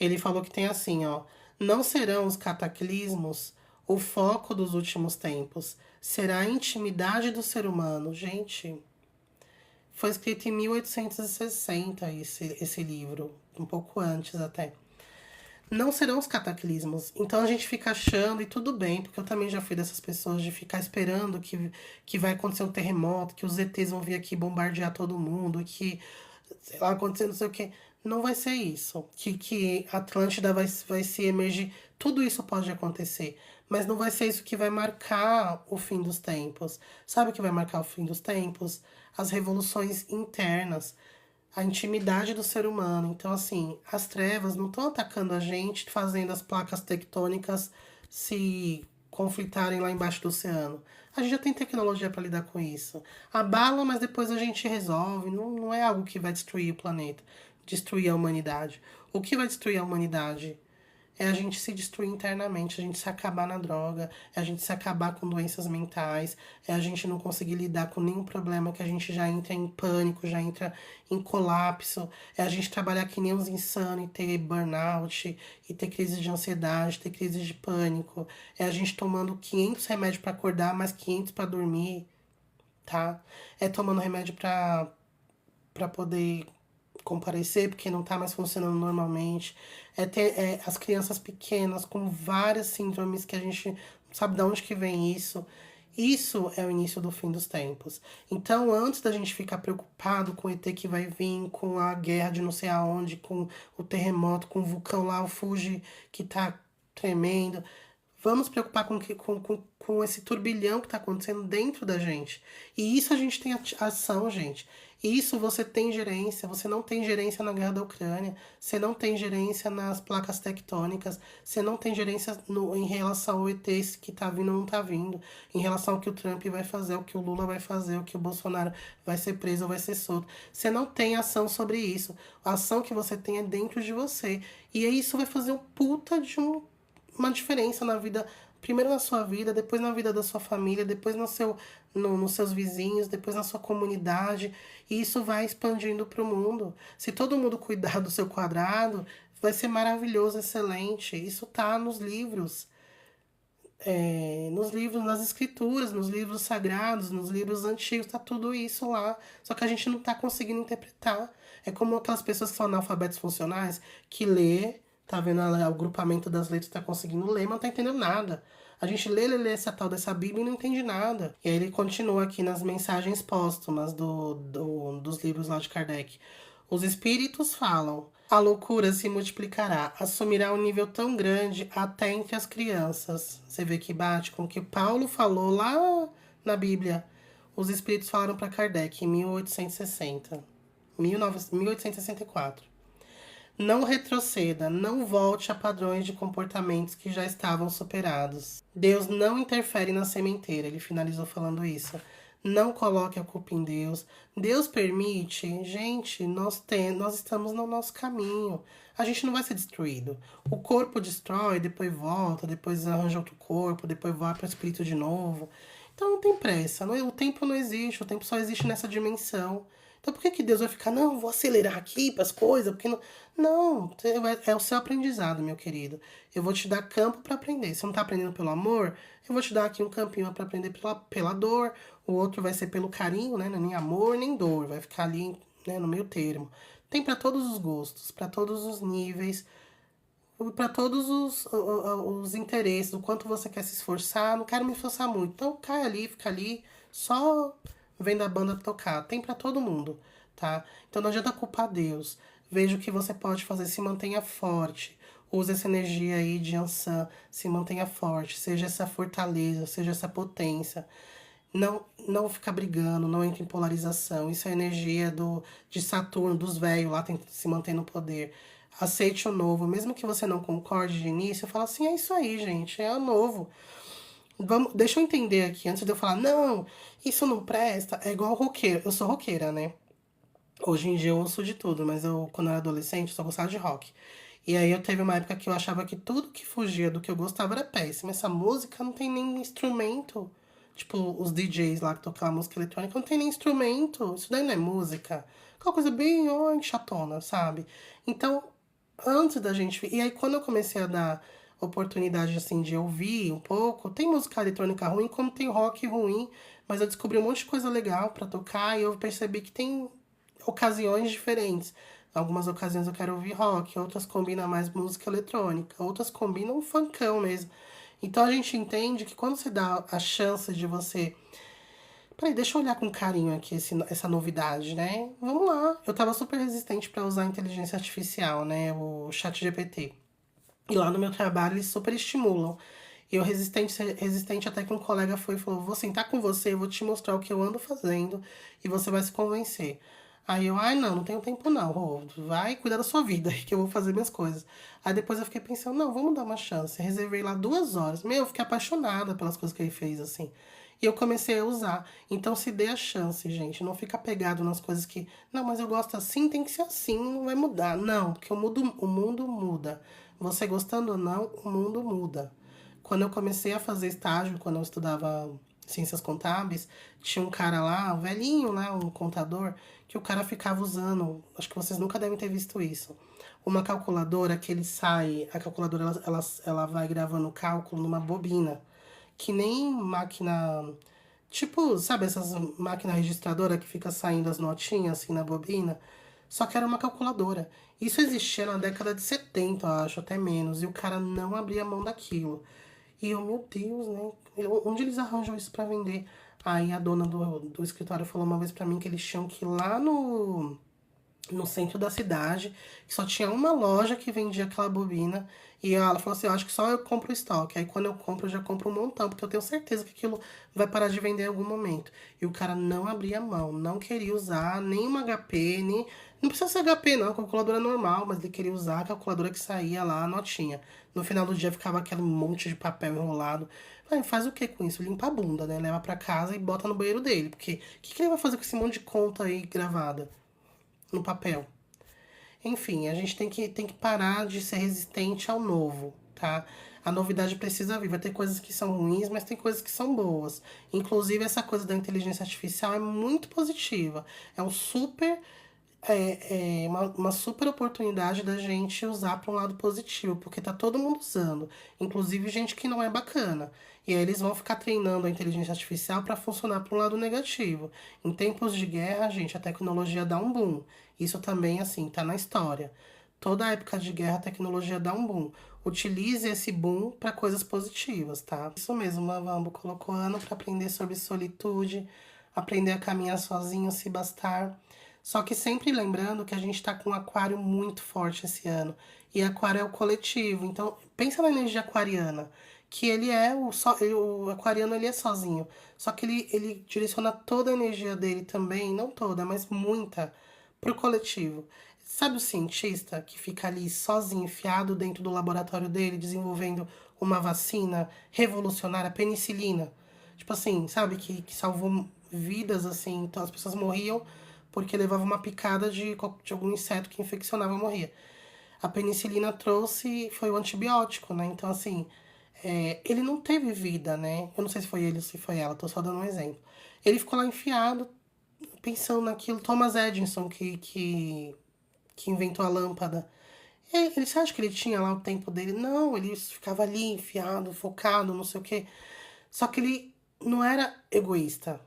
Ele falou que tem assim, ó. Não serão os cataclismos o foco dos últimos tempos. Será a intimidade do ser humano. Gente, foi escrito em 1860 esse livro. Um pouco antes até. Não serão os cataclismos. Então a gente fica achando, e tudo bem, porque eu também já fui dessas pessoas de ficar esperando que vai acontecer um terremoto, que os ETs vão vir aqui bombardear todo mundo, que, sei lá, acontecer não sei o quê. Não vai ser isso. Que Atlântida vai se emergir. Tudo isso pode acontecer. Mas não vai ser isso que vai marcar o fim dos tempos. Sabe o que vai marcar o fim dos tempos? As revoluções internas, a intimidade do ser humano. Então, assim, as trevas não estão atacando a gente, fazendo as placas tectônicas se conflitarem lá embaixo do oceano. A gente já tem tecnologia para lidar com isso. Abala, mas depois a gente resolve. Não é algo que vai destruir o planeta, destruir a humanidade. O que vai destruir a humanidade é a gente se destruir internamente, a gente se acabar na droga, é a gente se acabar com doenças mentais, é a gente não conseguir lidar com nenhum problema, que a gente já entra em pânico, já entra em colapso, é a gente trabalhar que nem uns insanos e ter burnout, e ter crise de ansiedade, ter crise de pânico, é a gente tomando 500 remédios para acordar, mais 500 para dormir, tá? É tomando remédio para poder comparecer porque não tá mais funcionando normalmente. É ter as crianças pequenas com várias síndromes que a gente não sabe de onde que vem isso. Isso é o início do fim dos tempos. Então, antes da gente ficar preocupado com o ET que vai vir, com a guerra de não sei aonde, com o terremoto, com o vulcão lá, o Fuji que tá tremendo, vamos nos preocupar com esse turbilhão que está acontecendo dentro da gente. E isso a gente tem ação, gente. Isso você tem gerência. Você não tem gerência na guerra da Ucrânia. Você não tem gerência nas placas tectônicas. Você não tem gerência em relação ao ET que tá vindo ou não tá vindo. Em relação ao que o Trump vai fazer, o que o Lula vai fazer, o que o Bolsonaro vai ser preso ou vai ser solto. Você não tem ação sobre isso. A ação que você tem é dentro de você. E aí isso vai fazer um puta de uma diferença na vida, primeiro na sua vida, depois na vida da sua família, depois nos seus vizinhos, depois na sua comunidade, e isso vai expandindo para o mundo. Se todo mundo cuidar do seu quadrado, vai ser maravilhoso, excelente. Isso tá nos livros, nas escrituras, nos livros sagrados, nos livros antigos, tá tudo isso lá. Só que a gente não tá conseguindo interpretar. É como aquelas pessoas que são analfabetos funcionais, que lê, tá vendo o agrupamento das letras, tá conseguindo ler, mas não tá entendendo nada. A gente lê essa tal dessa Bíblia e não entende nada. E aí ele continua aqui nas mensagens póstumas dos livros lá de Kardec. Os espíritos falam, a loucura se multiplicará, assumirá um nível tão grande até entre as crianças. Você vê que bate com o que Paulo falou lá na Bíblia. Os espíritos falaram para Kardec em 1860, 1864. Não retroceda, não volte a padrões de comportamentos que já estavam superados. Deus não interfere na sementeira, ele finalizou falando isso. Não coloque a culpa em Deus. Deus permite, gente, nós estamos no nosso caminho. A gente não vai ser destruído. O corpo destrói, depois volta, depois arranja outro corpo, depois vai para o espírito de novo. Então não tem pressa. O tempo não existe, o tempo só existe nessa dimensão. Então por que que Deus vai ficar, não, vou acelerar aqui para as coisas, porque não. Não, é o seu aprendizado, meu querido. Eu vou te dar campo para aprender. Se não tá aprendendo pelo amor, eu vou te dar aqui um campinho para aprender pela dor. O outro vai ser pelo carinho, né? Não é nem amor, nem dor. Vai ficar ali, né, no meio termo. Tem para todos os gostos, para todos os níveis, para todos os interesses, o quanto você quer se esforçar. Não quero me esforçar muito. Então cai ali, fica ali, só vendo a banda tocar. Tem para todo mundo, tá? Então não adianta culpar Deus. Veja o que você pode fazer, se mantenha forte. Use essa energia aí de Ansan, se mantenha forte, seja essa fortaleza, seja essa potência. Não ficar brigando, não entre em polarização. Isso é a energia de Saturno, dos velhos lá tentando se manter no poder. Aceite o novo, mesmo que você não concorde de início, fala assim, é isso aí, gente, é o novo. Deixa eu entender aqui, antes de eu falar, não, isso não presta, é igual roqueiro. Eu sou roqueira, né? Hoje em dia eu ouço de tudo, mas quando eu era adolescente, eu só gostava de rock. E aí eu teve uma época que eu achava que tudo que fugia do que eu gostava era péssimo. Essa música não tem nem instrumento. Tipo, os DJs lá que tocam a música eletrônica não tem nem instrumento. Isso daí não é música. Aquela coisa bem, ó, chatona, sabe? Então, antes da gente. E aí, quando eu comecei a dar oportunidade, assim, de ouvir um pouco, tem música eletrônica ruim, como tem rock ruim, mas eu descobri um monte de coisa legal pra tocar e eu percebi que tem ocasiões diferentes. Algumas ocasiões eu quero ouvir rock, outras combinam mais música eletrônica, outras combinam um funkão mesmo. Então a gente entende que quando você dá a chance de você. Peraí, deixa eu olhar com carinho aqui essa novidade, né? Vamos lá. Eu tava super resistente para usar a inteligência artificial, né? O chat GPT. E lá no meu trabalho eles super estimulam. E eu resistente até que um colega foi e falou: vou sentar com você, eu vou te mostrar o que eu ando fazendo e você vai se convencer. Aí eu, ai não, não tenho tempo não, Rô, vai cuidar da sua vida, que eu vou fazer minhas coisas. Aí depois eu fiquei pensando, não, vamos dar uma chance. Reservei lá 2 horas. Meu, eu fiquei apaixonada pelas coisas que ele fez, assim. E eu comecei a usar. Então se dê a chance, gente. Não fica apegado nas coisas que. Não, mas eu gosto assim, tem que ser assim, não vai mudar. Não, porque o mundo muda. Você gostando ou não, o mundo muda. Quando eu comecei a fazer estágio, quando eu estudava ciências contábeis, tinha um cara lá, um velhinho lá, um contador, que o cara ficava usando, acho que vocês nunca devem ter visto isso, uma calculadora que ele sai, a calculadora ela vai gravando o cálculo numa bobina, que nem máquina, tipo, sabe essas máquinas registradoras que fica saindo as notinhas assim na bobina? Só que era uma calculadora. Isso existia na década de 70, eu acho, até menos, e o cara não abria mão daquilo. E eu, meu Deus, né? Onde eles arranjam isso pra vender? Aí a dona do escritório falou uma vez pra mim que eles tinham que ir lá no centro da cidade, que só tinha uma loja que vendia aquela bobina. E ela falou assim, eu acho que só eu compro o estoque. Aí quando eu compro, eu já compro um montão, porque eu tenho certeza que aquilo vai parar de vender em algum momento. E o cara não abria mão, não queria usar nenhuma HP, nem. Não precisa ser HP, não, a calculadora normal, mas ele queria usar a calculadora que saía lá, a notinha. No final do dia ficava aquele monte de papel enrolado. Falei, faz o que com isso? Limpa a bunda, né? Leva pra casa e bota no banheiro dele. Porque o que ele vai fazer com esse monte de conta aí gravada no papel? Enfim, a gente tem que parar de ser resistente ao novo, tá? A novidade precisa vir. Vai ter coisas que são ruins, mas tem coisas que são boas. Inclusive, essa coisa da inteligência artificial é muito positiva. É um super uma super oportunidade da gente usar para um lado positivo, porque tá todo mundo usando, inclusive gente que não é bacana. E aí eles vão ficar treinando a inteligência artificial para funcionar para um lado negativo. Em tempos de guerra, gente, a tecnologia dá um boom. Isso também, assim, tá na história. Toda época de guerra, a tecnologia dá um boom. Utilize esse boom para coisas positivas, tá? Isso mesmo, Mavambo colocou ano para aprender sobre solitude, aprender a caminhar sozinho, se bastar. Só que sempre lembrando que a gente tá com um aquário muito forte esse ano. E aquário é o coletivo. Então, pensa na energia aquariana. Que ele é o aquariano ele é sozinho. Só que ele direciona toda a energia dele também, não toda, mas muita, pro coletivo. Sabe o cientista que fica ali sozinho, enfiado dentro do laboratório dele, desenvolvendo uma vacina revolucionária, a penicilina? Tipo assim, sabe, que salvou vidas, assim. Então as pessoas morriam porque levavam uma picada de algum inseto que infeccionava e morria. A penicilina trouxe, foi o antibiótico, né? Então, assim, ele não teve vida, né? Eu não sei se foi ele ou se foi ela, tô só dando um exemplo. Ele ficou lá enfiado, pensando naquilo. Thomas Edison, que inventou a lâmpada. Você acha que ele tinha lá o tempo dele? Não, ele ficava ali enfiado, focado, não sei o quê. Só que ele não era egoísta.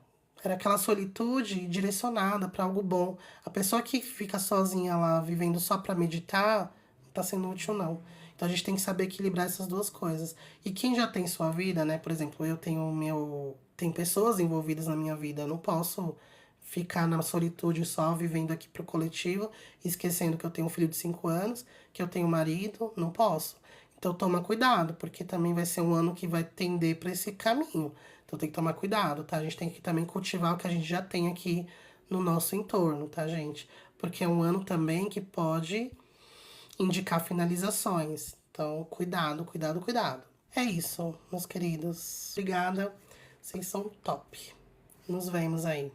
Era aquela solitude direcionada para algo bom. A pessoa que fica sozinha lá, vivendo só para meditar, não tá sendo útil, não. Então a gente tem que saber equilibrar essas duas coisas. E quem já tem sua vida, né? Por exemplo, eu tenho o meu. Tem pessoas envolvidas na minha vida. Eu não posso ficar na solitude só, vivendo aqui pro coletivo, esquecendo que eu tenho um filho de 5 anos, que eu tenho um marido. Não posso. Então toma cuidado, porque também vai ser um ano que vai tender para esse caminho. Então tem que tomar cuidado, tá? A gente tem que também cultivar o que a gente já tem aqui no nosso entorno, tá, gente? Porque é um ano também que pode indicar finalizações. Então, cuidado, cuidado, cuidado. É isso, meus queridos. Obrigada. Vocês são top. Nos vemos aí.